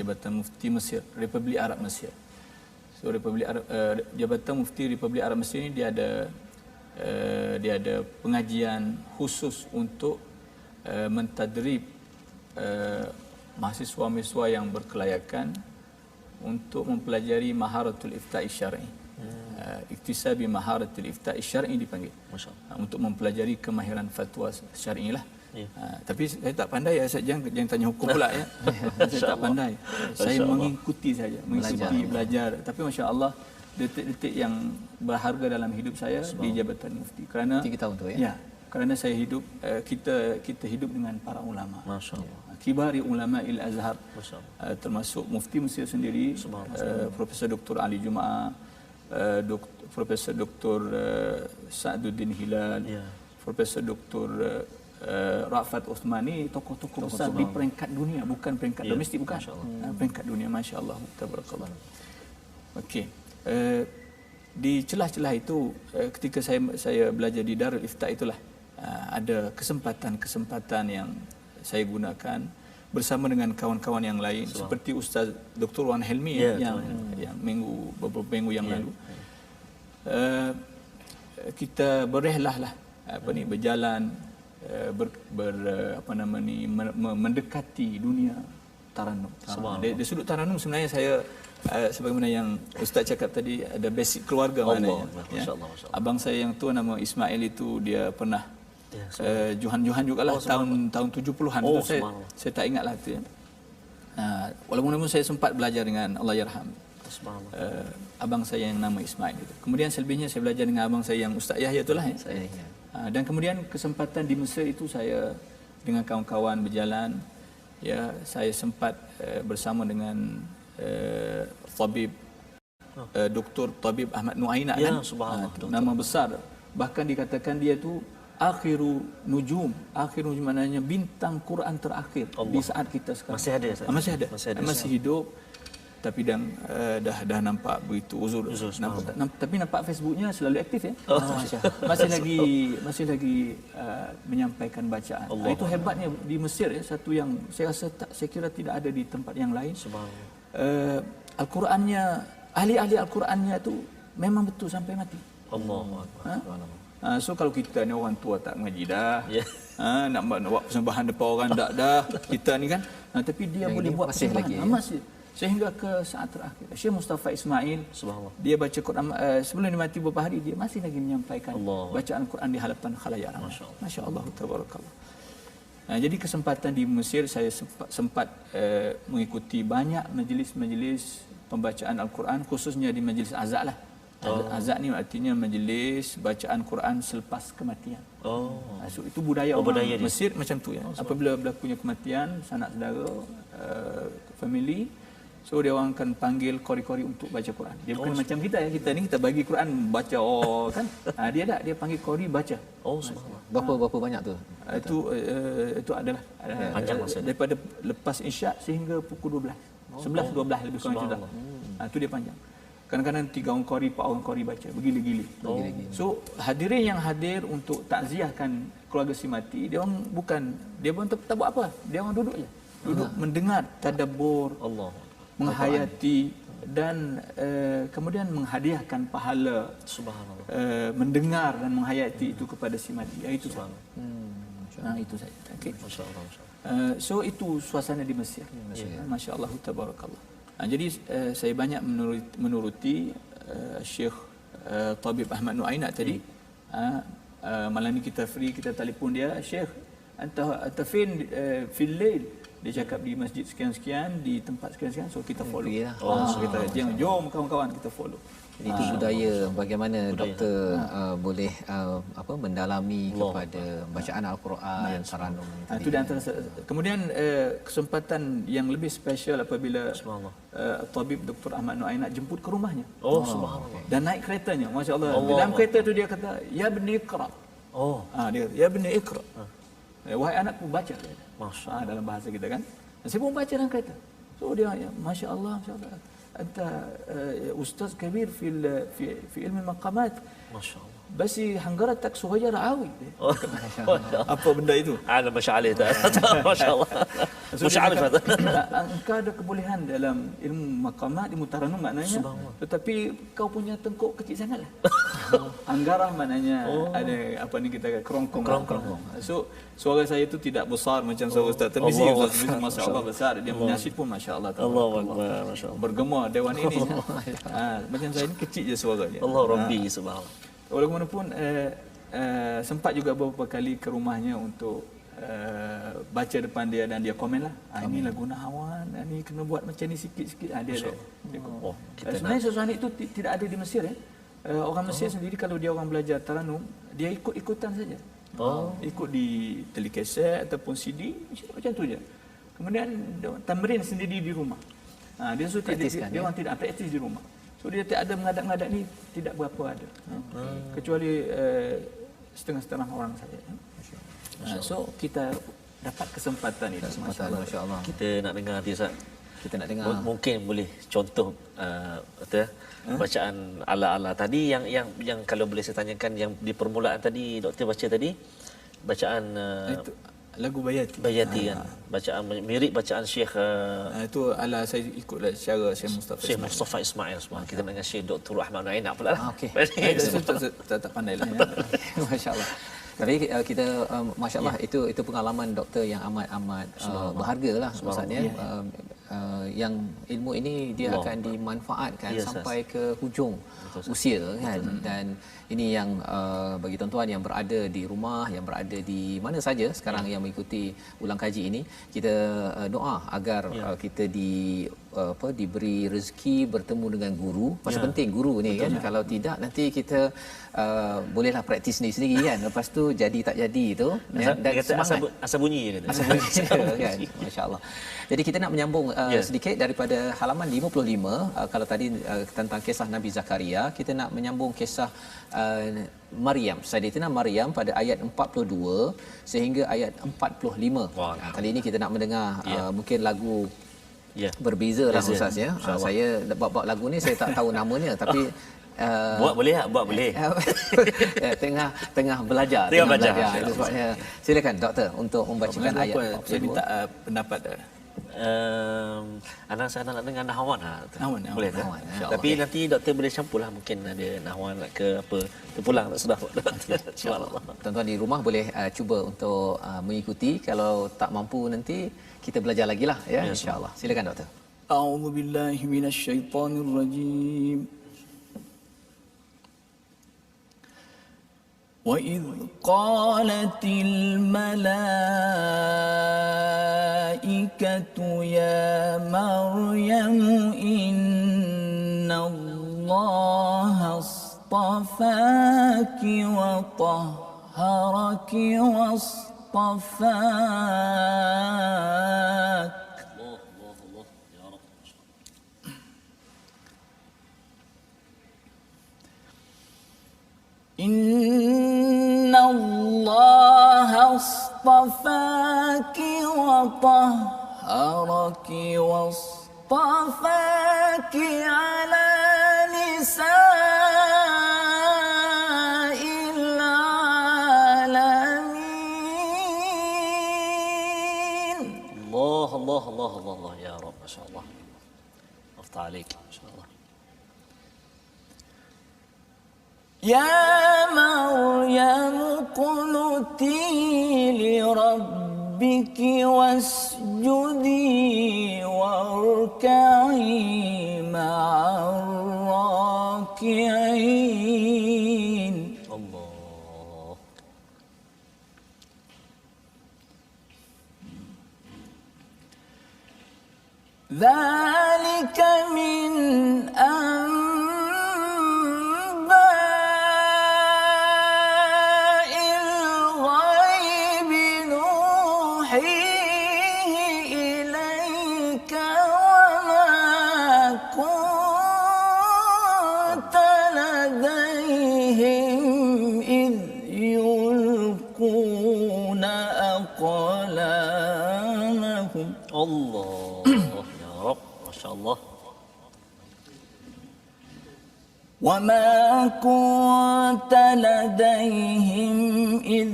Jabatan Mufti Mesir, Republik Arab Mesir. So Jabatan Mufti Republik Arab Mesir ni dia ada pengajian khusus untuk mentadrib mahasiswa-mahasiswa yang berkelayakan untuk mempelajari maharatul ifta'i syar'i. Iktisabi maharatul ifta'i syar'i dipanggil. Untuk mempelajari kemahiran fatwa syar'i lah. Tapi saya tak pandai ya, jangan tanya hukum pula ya. Saya tak pandai. Saya mengikuti saja, belajar. Tapi masya-Allah, detik-detik yang berharga dalam hidup saya di Jabatan Mufti, kerana 3 tahun tu ya. Ya, kerana saya hidup, kita hidup dengan para ulama. Masya-Allah. Kibari ulama Al-Azhar, termasuk Mufti Mesir sendiri, Profesor Dr. Ali Jumaah, Profesor Dr. Sa'duddin Hilal, Profesor Dr. Rafat Uthmani, tokoh-tokoh besar di peringkat dunia, bukan peringkat domestik, bukan. Peringkat dunia, masya-Allah, tabarakallah. Okey. Di celah-celah itu, ketika saya belajar di Darul Ifta itulah ada kesempatan yang saya gunakan bersama dengan kawan-kawan yang lain, seperti Ustaz Dr. Wan Helmi yang beberapa minggu yang lalu. Kita berehlah berjalan mendekati dunia taranum. Dari sudut taranum sebenarnya saya sebagaimana yang Ustaz cakap tadi, ada basic keluarga maknanya. Abang saya yang tua nama Ismail itu dia pernah Johan jugalah, tahun 70-an. Saya tak ingatlah tu ya. Walaupun saya sempat belajar dengan Allahyarham abang saya yang nama Ismail itu. Kemudian selebihnya saya belajar dengan abang saya yang Ustaz Yahya itulah ya. Dan kemudian kesempatan di Mesir itu saya dengan kawan-kawan berjalan ya, saya sempat bersama dengan tabib Dr. Tabib Ahmad Nuaina kan, nama besar, bahkan dikatakan dia tu akhiru nujum maknanya bintang Quran terakhir di saat kita sekarang. Masih hidup, tapi dah nampak begitu uzur. Tapi nampak Facebooknya selalu aktif ya. Masih lagi menyampaikan bacaan. Itu hebatnya di Mesir ya, satu yang saya kira tidak ada di tempat yang lain. Al-Qurannya, ahli-ahli Al-Qurannya tu memang betul sampai mati. So kalau kita ni orang tua tak mengaji dah, nak buat persembahan depan orang dah kita ni kan, tapi dia yang boleh buat persembahan lagi. sehingga ke saat terakhir. Syekh Mustafa Ismail, Subhanallah. dia baca Quran sebelum dia mati beberapa hari, dia masih lagi menyampaikan Allah. bacaan Quran di hadapan khalayak ramai. Masya Allah. Masya Allah, tabarakallah. Jadi kesempatan di Mesir saya sempat mengikuti banyak majlis-majlis pembacaan Al-Quran, khususnya di majlis azak lah. Azak ni artinya majlis bacaan Quran selepas kematian. So, itu budaya orang budaya dia. Mesir macam tu ya. Apabila berlakunya kematian sanak saudara, family, so dia orang akan panggil kori-kori untuk baca Quran. Dia bukan macam kita ya. Kita ni kita bagi Quran baca kan. Dia tak, dia panggil kori baca. Subhanallah. Berapa banyak tu? Itu adalah panjang masa daripada lepas isyak sehingga pukul 12. 11 12 lebih kurang macam tu. Itu dia panjang. Kadang-kadang 3 orang qari, 4 orang qari baca, bergila-gila. So hadirin yang hadir untuk takziahkan keluarga si mati, dia orang bukan, dia pun tak buat apa, dia orang duduk je. Duduk mendengar, tadabbur, Allah. menghayati dan kemudian menghadiahkan pahala. Subhanallah. Mendengar dan menghayati itu kepada si mati. Itu saja. Itu saja. Okey. Masya-Allah. So itu suasana di Mesir. Masya-Allah tabarakallah. Jadi saya banyak menuruti Syekh Tabib Ahmad Nuainak tadi. Malam ni kita free, kita telefon dia, Syekh anta fin fil lail. Dia cakap di masjid sekian-sekian, di tempat sekian-sekian, so kita follow. So kita jom kawan-kawan kita follow. Jadi itu budaya bagaimana doktor boleh mendalami kepada bacaan Al-Quran, taranum. Itu di antara. Kemudian kesempatan yang lebih special apabila Tabib Dr. Ahmad Nuainak jemput ke rumahnya. Subhanallah. Dan naik keretanya, masya-Allah. Dalam kereta tu dia kata, "Ya bani Iqra." Dia kata, "Ya bani Iqra." Wahai anakku baca. Masya-Allah. Dalam bahasa kita kan. Dan saya pun baca dalam kereta. So dia, masya-Allah, masya-Allah. Anta ustaz kabir fi ilmu maqamat. Masya-Allah. بس حنجرتك صغيرة قوي. Apa benda itu? Alam masyaallah tu. Masya-Allah. Musyaarif tu. Engkau ada kebolehan dalam ilmu maqamat, ilmu taranum maknanya. Tetapi kau punya tengkuk kecil sangatlah. Anggarah maknanya ada apa ni kita kata kerongkong. So suara saya itu tidak besar macam suara Ustaz Tirmizi. Ustaz masya-Allah besar, dia menyasid pun masya-Allah. Allahu akbar, masya-Allah. Bergema dewan ini. Macam saya ni kecil je suaranya. Allah Rabbi subhanallah. Walaupun sempat juga beberapa kali ke rumahnya untuk baca depan dia dan dia komen lah. Ini lagu Nahwan, ini kena buat macam ni sikit-sikit. Dia sebenarnya sesuatu itu tidak ada di Mesir ya. Orang Mesir sendiri kalau dia orang belajar taranum, dia ikut-ikutan saja. Ikut di telekaset ataupun CD, macam tu je. Kemudian tamrin sendiri di rumah. Dia orang tidak praktis di rumah. So dia tak ada mengadap-ngadap ni, tidak berapa ada. Kecuali setengah-setengah orang saja. So kita dapat kesempatan ini. Masya-Allah. Kita nak dengar nanti Ustaz. Kita nak dengar. Mungkin boleh contoh bacaan ala-ala tadi yang kalau boleh saya tanyakan yang di permulaan tadi doktor baca tadi bacaan itu lagu Bayati kan. Bacaan mirip bacaan Syekh itu ala saya ikutlah cara Syekh Mustafa Ismail. Kita dengan Syekh Dr. Ahmad Nuainak pula lah. Okey. Tak pandailah. Masya-Allah. Tapi kita masya-Allah itu pengalaman doktor yang amat berharga lah maksudnya. Yang ilmu ini dia akan dimanfaatkan sampai ke hujung usia kan. Dan ini yang bagi tuan-tuan yang berada di rumah, yang berada di mana saja sekarang yang mengikuti ulang kaji ini, kita doa agar kita diberi rezeki bertemu dengan guru. Pasal penting guru ni kan. Kalau tidak nanti kita bolehlah praktis sendiri-sendiri kan. Lepas tu jadi tak jadi tu dan asal bunyi je kata. Asal bunyi kan. Masya-Allah. Jadi kita nak menyambung sedikit daripada halaman 55. Kalau tadi tentang kisah Nabi Zakaria, kita nak menyambung kisah Maryam, Sayyidatina Maryam pada ayat 42 sehingga ayat 45. Kali ini kita nak mendengar mungkin lagu berbeza lah Ustaz ya. Saya bab lagu ni saya tak tahu namanya tapi buat boleh tak? Buat boleh. tengah belajar. Itu sebabnya silakan doktor untuk membacakan ayat 42. Saya minta pendapat anak saya nak dengar Nahwan boleh tak? Tapi nanti doktor boleh campurlah, mungkin ada Nahwan ke apa terpulang tak sedap. Subhanallah. Tuan-tuan di rumah boleh cuba untuk mengikuti. Kalau tak mampu nanti kita belajar lagi lah ya, insya-Allah. Silakan doktor. أعوذ بالله من الشيطان الرجيم. وإذ قالت الملائكة يا مريم إن الله اصطفاك وطهرك واصطفاك إن الله اصطفاك وطهرك واصطفاك على نساء العالمين. الله الله الله الله الله يا رب ما شاء الله. افتح عليك ما شاء الله. يا مريم اقنتي لربك واسجدي واركعي مع الراكعين. الله. ذلك من Allah ya Rabb masyaallah. وما كنت لديهم إذ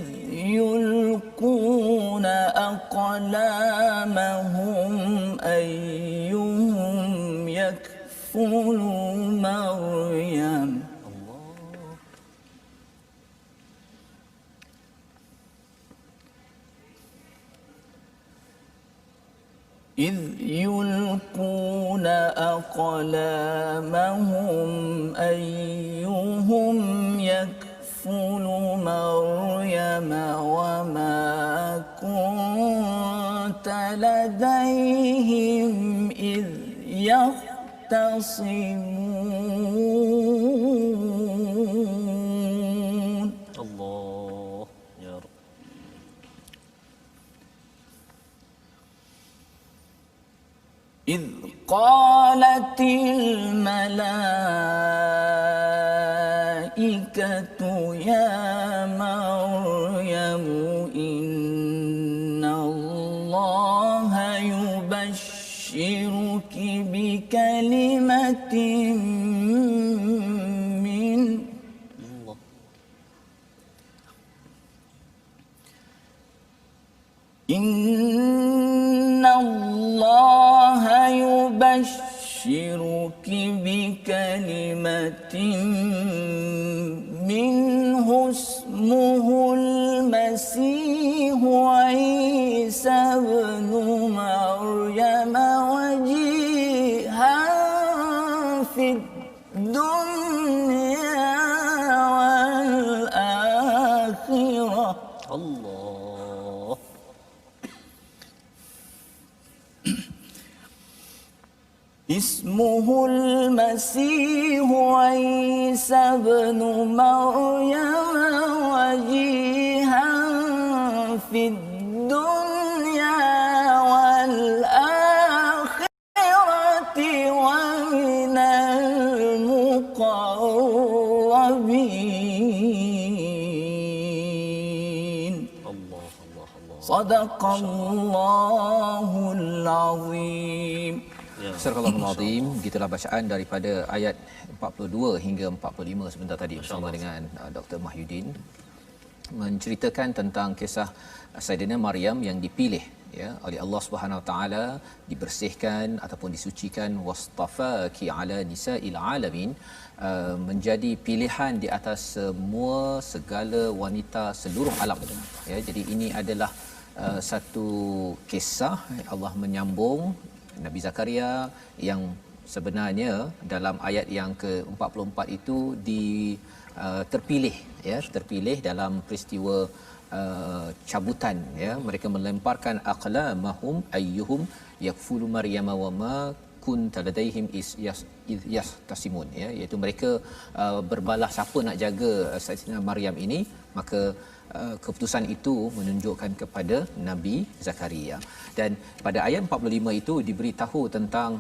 يلقون أقلامهم أيهم يكفل مريم. إذ يلقون أقلامهم أيهم يكفل مريم وما كنت لديهم إذ يختصمون. الله يا رب. إذ قالت الملائكة يا مريم إن الله يبشرك بكلمة منه إن الله يبشرك بكلمة منه اسمه المسيح عيسى ابن مريم وجيها في الدنيا والآخرة. الله. اسمه المسيح عيسى ابن مريم وجيها في الدنيا والآخرة ومن المقربين. الله الله الله. صدق الله العظيم. Surah Al-Azim, begitulah bacaan daripada ayat 42 hingga 45 sebentar tadi bersama dengan Dr. Mahyudin menceritakan tentang kisah Saidina Maryam yang dipilih ya oleh Allah Subhanahu Wa Taala, dibersihkan ataupun disucikan, wastafaki ala nisa'il alamin, menjadi pilihan di atas semua segala wanita seluruh alam ya. Jadi ini adalah satu kisah Allah menyambung Nabi Zakaria yang sebenarnya dalam ayat yang ke-44 itu terpilih ya, terpilih dalam peristiwa cabutan ya, mereka melemparkan aqlamahum ayyuhum yakfulu maryam wa ma kunta ladaihim yastasimun ya, iaitu mereka berbalah siapa nak jaga Sayyidatina Maryam ini, maka keputusan itu menunjukkan kepada Nabi Zakaria. Dan pada ayat 45 itu diberitahu tentang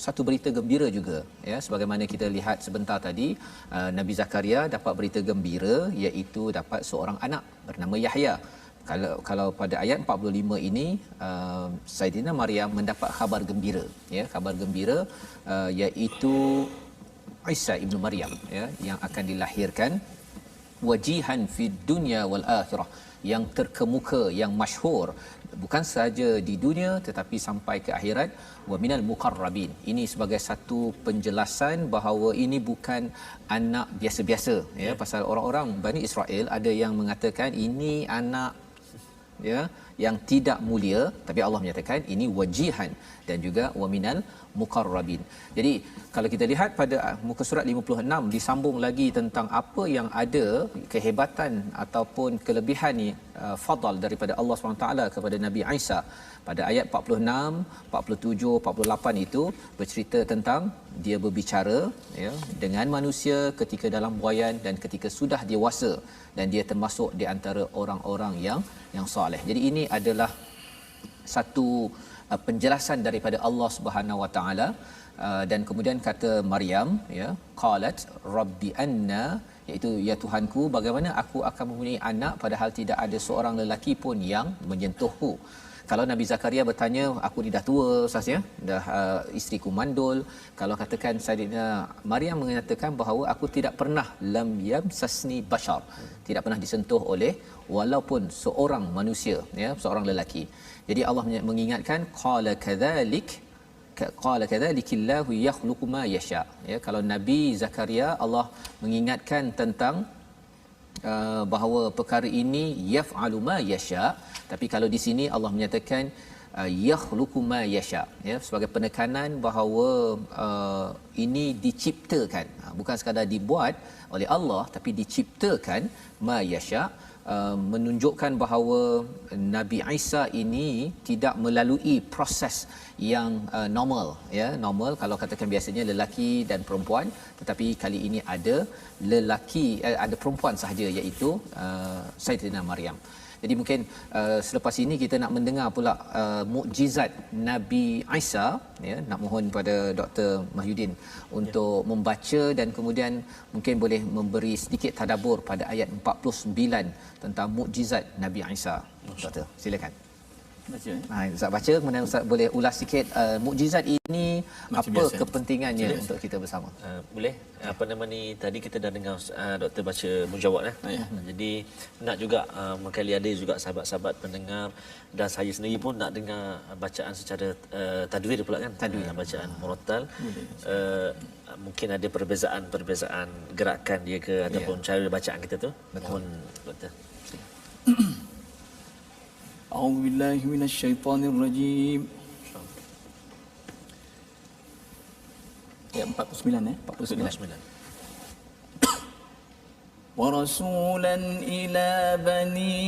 satu berita gembira juga ya, sebagaimana kita lihat sebentar tadi, Nabi Zakaria dapat berita gembira iaitu dapat seorang anak bernama Yahya. Kalau pada ayat 45 ini Saidina Maryam mendapat khabar gembira ya, khabar gembira iaitu Isa ibnu Maryam ya, yang akan dilahirkan wajihan fid dunya wal akhirah, yang terkemuka, yang masyhur bukan sahaja di dunia tetapi sampai ke akhirat, wa minal muqarrabin. Ini sebagai satu penjelasan bahawa ini bukan anak biasa-biasa ya, pasal orang-orang Bani Israel ada yang mengatakan ini anak ya yang tidak mulia, tapi Allah menyatakan ini wajihan dan juga wa minal muqarrabin. Jadi kalau kita lihat pada muka surat 56 disambung lagi tentang apa yang ada kehebatan ataupun kelebihan ni fadal daripada Allah SWT kepada Nabi Isa. Pada ayat 46, 47, 48 itu bercerita tentang dia berbicara ya dengan manusia ketika dalam buaian dan ketika sudah dewasa, dan dia termasuk di antara orang-orang yang soleh. Jadi ini adalah satu penjelasan daripada Allah Subhanahu Wa Taala. Dan kemudian kata Maryam ya, qalat rabbi anna, iaitu ya Tuhanku, bagaimana aku akan mempunyai anak padahal tidak ada seorang lelaki pun yang menyentuhku. Kalau Nabi Zakaria bertanya, aku ni dah tua Ustaz ya, dah isteriku mandul. Kalau katakan Saidina Maryam mengatakan bahawa aku tidak pernah lam yamsasni bashar, tidak pernah disentuh oleh walaupun seorang manusia ya, seorang lelaki. Jadi Allah mengingatkan qala kadzalikillahu yakhluqu ma yasha ya. Kalau Nabi Zakaria, Allah mengingatkan tentang bahawa perkara ini yaf'alu ma yasha, tapi kalau di sini Allah menyatakan yakhluqu ma yasha ya, sebagai penekanan bahawa ini diciptakan, bukan sekadar dibuat oleh Allah tapi diciptakan ma yasha, menunjukkan bahawa Nabi Isa ini tidak melalui proses yang normal ya, normal kalau katakan biasanya lelaki dan perempuan, tetapi kali ini ada lelaki ada perempuan sahaja, iaitu Saidina Maryam. Jadi mungkin selepas ini kita nak mendengar pula mukjizat Nabi Isa ya. Nak mohon pada Dr. Mahyudin untuk membaca dan kemudian mungkin boleh memberi sedikit tadabbur pada ayat 49 tentang mukjizat Nabi Isa. Doktor, silakan. Baca. Ustaz baca, kemudian Ustaz boleh ulas sikit mukjizat ini Macam apa biasa. kepentingannya untuk kita bersama. Boleh. Apa nama ni, tadi kita dah dengar doktor baca mujawad Ya. Jadi nak juga mungkin ada juga sahabat-sahabat pendengar dan saya sendiri pun nak dengar bacaan secara tadwir pula kan. Bacaan murattal. Mungkin ada perbezaan gerakan dia ke ataupun cara bacaan kita tu. Mohon doktor. A'udzu billahi minasy syaithanir rajim. Ya 49 ya, 49. ورسولا إلى بني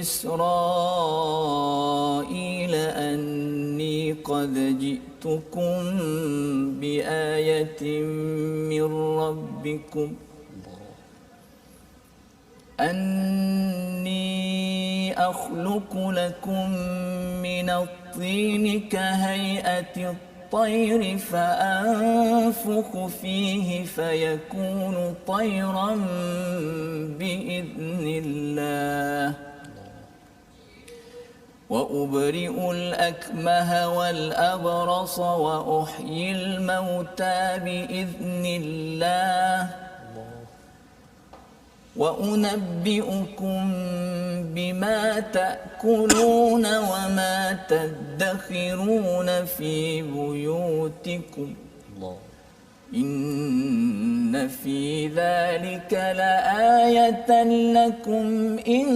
إسرائيل أني قد جئتكم بآية من ربكم أني أخلق لكم من الطين كهيئة الطير فأنفخ فيه فيكون طيرا بإذن الله وأبرئ الأكمه والأبرص وأحيي الموتى بإذن الله وأنبئكم بما تأكلون وما تدخرون في بيوتكم إن في ذلك لآية لكم إن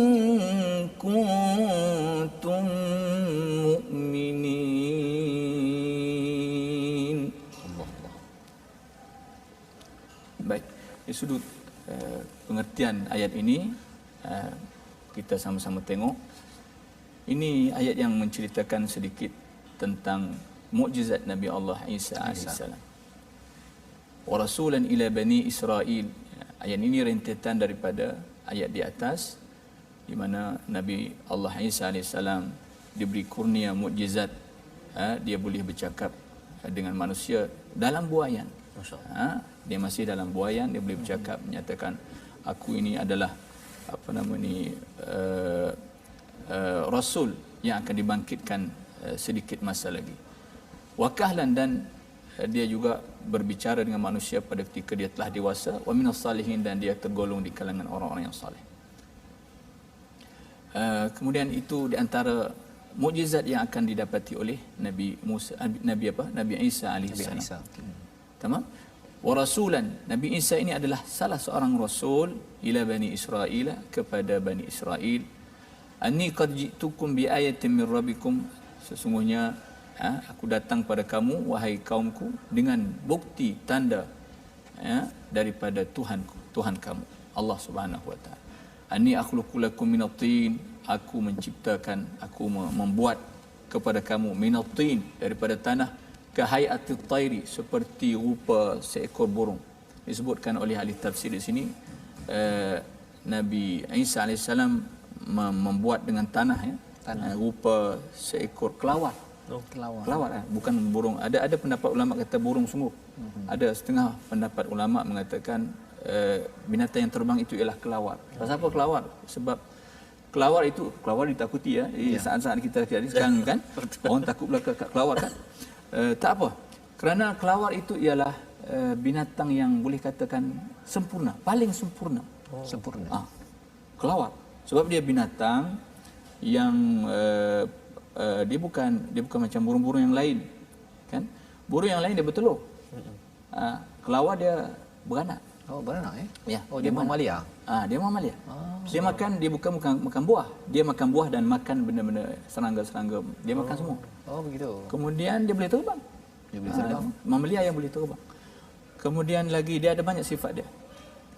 كنتم مؤمنين Dari sudut pengertian ayat ini, kita sama-sama tengok. Ini ayat yang menceritakan sedikit tentang mukjizat Nabi Allah Isa alaihissalam. Wa rasulan ila bani Israil. Ayat ini rentetan daripada ayat di atas, di mana Nabi Allah Isa alaihissalam diberi kurnia mukjizat, dia boleh bercakap dengan manusia dalam buaian. Dia masih dalam buaian, dia boleh bercakap, menyatakan aku ini adalah rasul yang akan dibangkitkan sedikit masa lagi. Wakahlan, dan dia juga berbicara dengan manusia pada ketika dia telah dewasa. Wa minas salihin, dan dia tergolong di kalangan orang-orang yang saleh. Kemudian itu di antara mukjizat yang akan didapati oleh Nabi Isa alaihissalam. Tamam? Wa rasulan, Nabi Isa ini adalah salah seorang rasul ila bani Israil, kepada bani Israel. Anni qad ji'tukum bi ayatin min rabbikum, sesungguhnya aku datang pada kamu wahai kaumku dengan bukti tanda daripada Tuhan kamu Allah Subhanahu wa taala. Anni akhluqu lakum minat-tin, aku menciptakan, aku membuat kepada kamu minat-tin, daripada tanah, kahayatit tayri, seperti rupa seekor burung. Disebutkan oleh ahli tafsir di sini, Nabi Isa alaihissalam membuat dengan tanah, rupa seekor kelawar. Kelawar, bukan burung. Ada pendapat ulama kata burung sungguh. Ada setengah pendapat ulama mengatakan binatang yang terbang itu ialah kelawar. Pasal apa kelawar? Sebab kelawar ditakuti saat-saat kita sekarang kan. Orang takut belaka kelawar kan. Tak apa. Kerana kelawar itu ialah binatang yang boleh katakan sempurna, paling sempurna. Sempurna. Kelawar. Sebab dia binatang yang dia bukan macam burung-burung yang lain, kan? Burung yang lain dia bertelur. Kelawar dia beranak. Beranak Ya. Dia mamalia. Dia mamalia. Dia makan, dia bukan makan buah. Dia makan buah dan makan benda-benda serangga-serangga. Dia makan semua. Begitu. Kemudian dia boleh terbang. Mamalia yang boleh terbang. Kemudian lagi dia ada banyak sifat dia.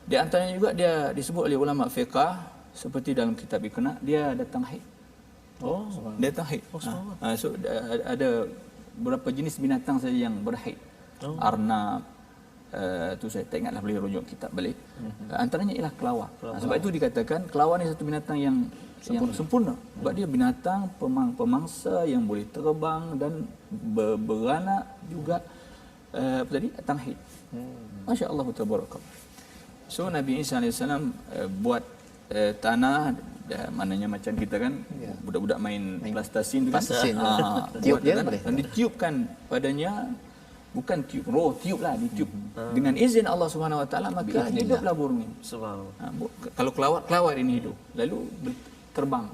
Di antaranya juga dia disebut oleh ulama fiqh, seperti dalam kitab Iqna, dia datang haid. Dia datang haid. So ada beberapa jenis binatang saja yang berhaid. Arnab, tu saya tak ingatlah, boleh rujuk kitab balik. Antaranya ialah kelawar. Sebab itu dikatakan kelawar ni satu binatang yang sempurna. Sebab dia binatang pemangsa yang boleh terbang dan beranak juga. Datang haid. Masya-Allah tabarakallah. So Nabi Isa alaihissalam buat tanah, maknanya macam kita kan, budak-budak main plastasin tu kan. Tiup dia kan, dan ditiupkan padanya, bukan tiup, roh tiup lah, ditiup dengan izin Allah Subhanahu Wa Taala, maka hiduplah burung ini. Subhanallah. Kalau kelawar ini hidup, lalu terbang,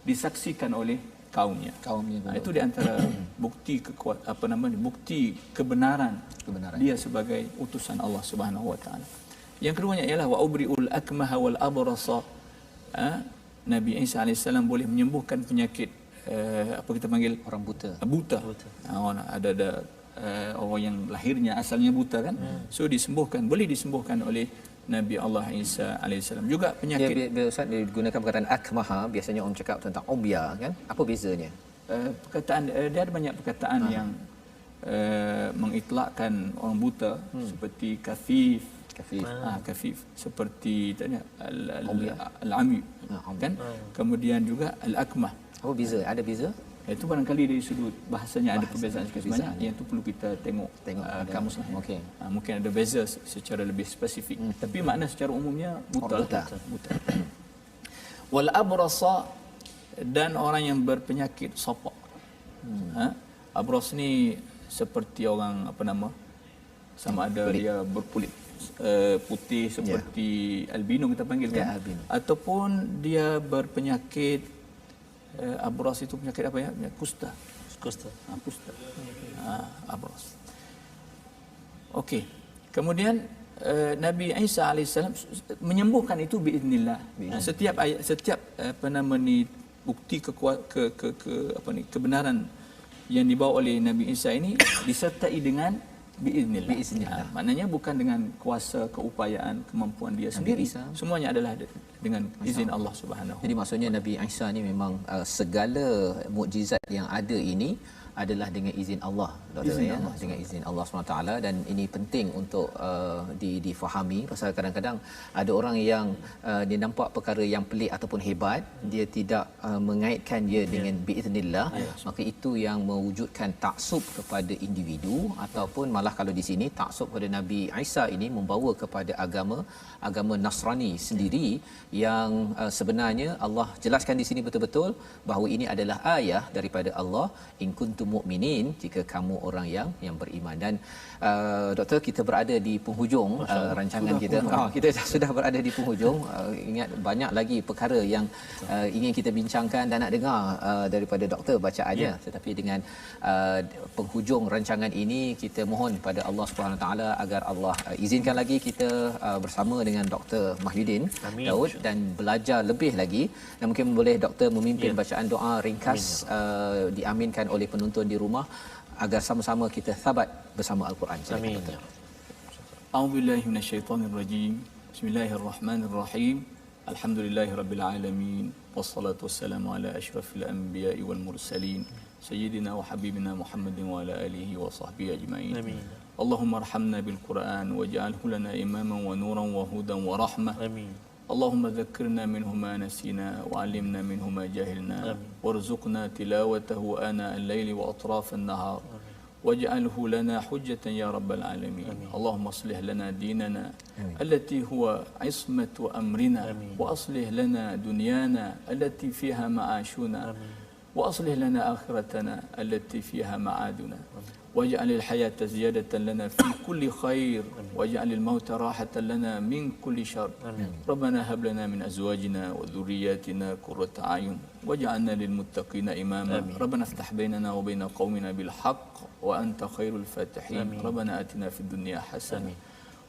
disaksikan oleh kaumnya. Itu di antara bukti bukti kebenaran dia sebagai utusan Allah Subhanahu Wa Taala. Yang keduanya ialah wa ubriul akmaha wal abrasa. Nabi Isa alaihissalam boleh menyembuhkan penyakit apa kita panggil orang buta. Ada orang yang lahirnya asalnya buta kan. So boleh disembuhkan oleh Nabi Allah Isa alaihissalam. Juga penyakit Ustaz, dia digunakan perkataan akmaha, biasanya orang cakap tentang umya kan. Apa bezanya? Perkataan dia ada banyak perkataan yang mengitlakkan orang buta, seperti kafif, seperti al-ami kan. Kemudian juga al-akmah. Apa beza? Ada beza? Itu barangkali dari sudut bahasanya ada perbezaan sebenarnya, yang itu perlu kita tengok kamus lah. Mungkin ada beza secara lebih spesifik, tapi makna secara umumnya buta. Wal abrasa, dan orang yang berpenyakit sopak. Abras ni seperti orang sama ada dia berkulit putih seperti albino kita panggil kan, ataupun dia berpenyakit abras. Itu penyakit apa ya? Kusta. Abras. Okey. Kemudian Nabi Isa alaihissalam menyembuhkan itu biiznillah. Setiap bukti kebenaran yang dibawa oleh Nabi Isa ini disertai dengan biiznillah. Biiznillah. Maknanya bukan dengan kuasa, keupayaan, kemampuan dia sendiri. Isa. Semuanya adalah dengan izin Allah Subhanahu. Jadi maksudnya Nabi Isa ni memang segala mukjizat yang ada ini adalah dengan izin Allah, Doktor, Izin ya, Allah. dengan izin Allah SWT. Dan ini penting untuk difahami, pasal kadang-kadang ada orang yang dia nampak perkara yang pelik ataupun hebat, dia tidak mengaitkan dia dengan biiznillah, maka itu yang mewujudkan taksub kepada individu, ataupun malah kalau di sini taksub kepada Nabi Isa ini membawa kepada agama Nasrani sendiri, yang sebenarnya Allah jelaskan di sini betul-betul bahawa ini adalah ayat daripada Allah, in kuntum mukminin, jika kamu orang yang beriman. Dan Doktor, kita berada di penghujung rancangan kita. Kita sudah berada di penghujung. Ingat banyak lagi perkara yang ingin kita bincangkan dan nak dengar daripada Doktor bacaannya. Tetapi dengan penghujung rancangan ini, kita mohon pada Allah Subhanahu Taala agar Allah izinkan lagi kita bersama dengan Dr. Mahyudin Daud dan belajar lebih lagi. Dan mungkin boleh Doktor memimpin bacaan doa ringkas diaminkan oleh penonton di rumah agar sama-sama kita sabat bersama Al-Quran. Amin. A'udzubillahi minasyaitonir rajim. Bismillahirrahmanirrahim. Alhamdulillahirabbil alamin. Wassalatu wassalamu ala asyrafil anbiya'i wal mursalin. Sayyidina wa habibina Muhammadin wa ala alihi wa sahbihi ajma'in. Amin. Allahumma arhamna bil Qur'an waj'alhu lana imaman wa nuran wa hudan wa rahmah. Amin. اللهم ذكرنا منه ما نسينا وعلمنا منه ما جهلنا وارزقنا تلاوته آناء الليل وأطراف النهار واجعله لنا حجة يا رب العالمين. اللهم اصلح لنا ديننا التي هو عصمة أمرنا وأصلح لنا دنيانا التي فيها معاشنا وأصلح لنا آخرتنا التي فيها معادنا واجعل الحياة زيادة لنا في كل خير واجعل الموت راحة لنا من كل شر. ربنا هب لنا من أزواجنا وذرياتنا قرة أعين واجعلنا للمتقين إماما. ربنا افتح بيننا وبين قومنا بالحق وأنت خير الفاتحين. ربنا آتنا في الدنيا حسنة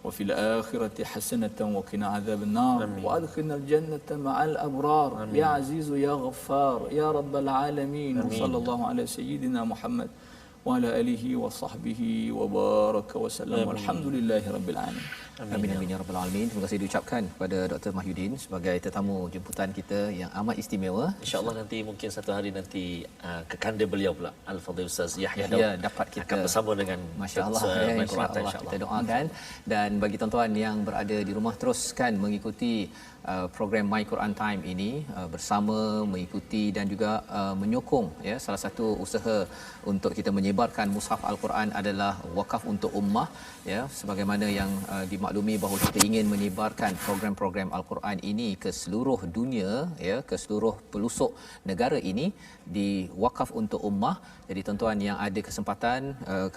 وفي الآخرة حسنة وقنا عذاب النار وأدخلنا الجنة مع الأبرار. يا عزيز يا غفار يا رب العالمين. وصلى الله على سيدنا محمد وعلى آله وصحبه وبارك وسلم والحمد لله رب العالمين. Amin amin ya rabbal alamin. Terima kasih diucapkan kepada Dr. Mahyudin sebagai tetamu jemputan kita yang amat istimewa. InsyaAllah nanti mungkin satu hari nanti kekanda beliau pula Al-Fadhil Ustaz Yahya Daud dapat kita akan bersama dengan Masya-Allah insya-Allah kita doakan. Dan bagi tuan-tuan yang berada di rumah, teruskan mengikuti program My Quran Time ini bersama, mengikuti dan juga menyokong, ya. Salah satu usaha untuk kita menyebarkan mushaf Al-Quran adalah wakaf untuk ummah, ya, sebagaimana yang dimaklumi bahawa kita ingin menyebarkan program-program Al-Quran ini ke seluruh dunia, ya, ke seluruh pelosok negara ini di wakaf untuk ummah. Jadi tuan-tuan yang ada kesempatan,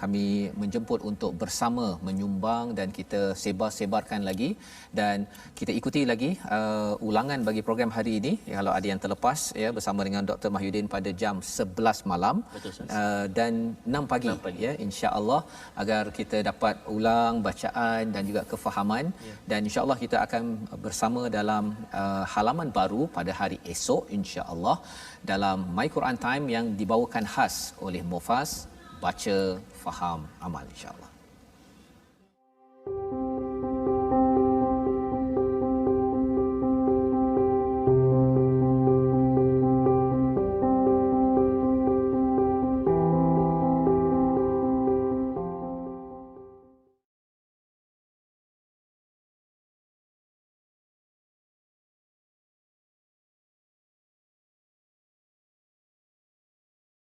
kami menjemput untuk bersama menyumbang dan kita sebar-sebarkan lagi, dan kita ikuti lagi ulangan bagi program hari ini, ya, kalau ada yang terlepas, ya, bersama dengan Dr. Mahyudin pada jam 11 malam. Betul, dan 6 pagi, ya, insya-Allah, agar kita dapat ulang bacaan dan juga kefahaman, dan insya-Allah kita akan bersama dalam halaman baru pada hari esok insya-Allah dalam My Quran Time yang dibawakan khas oleh Mufas, baca, faham, amal, insya-Allah.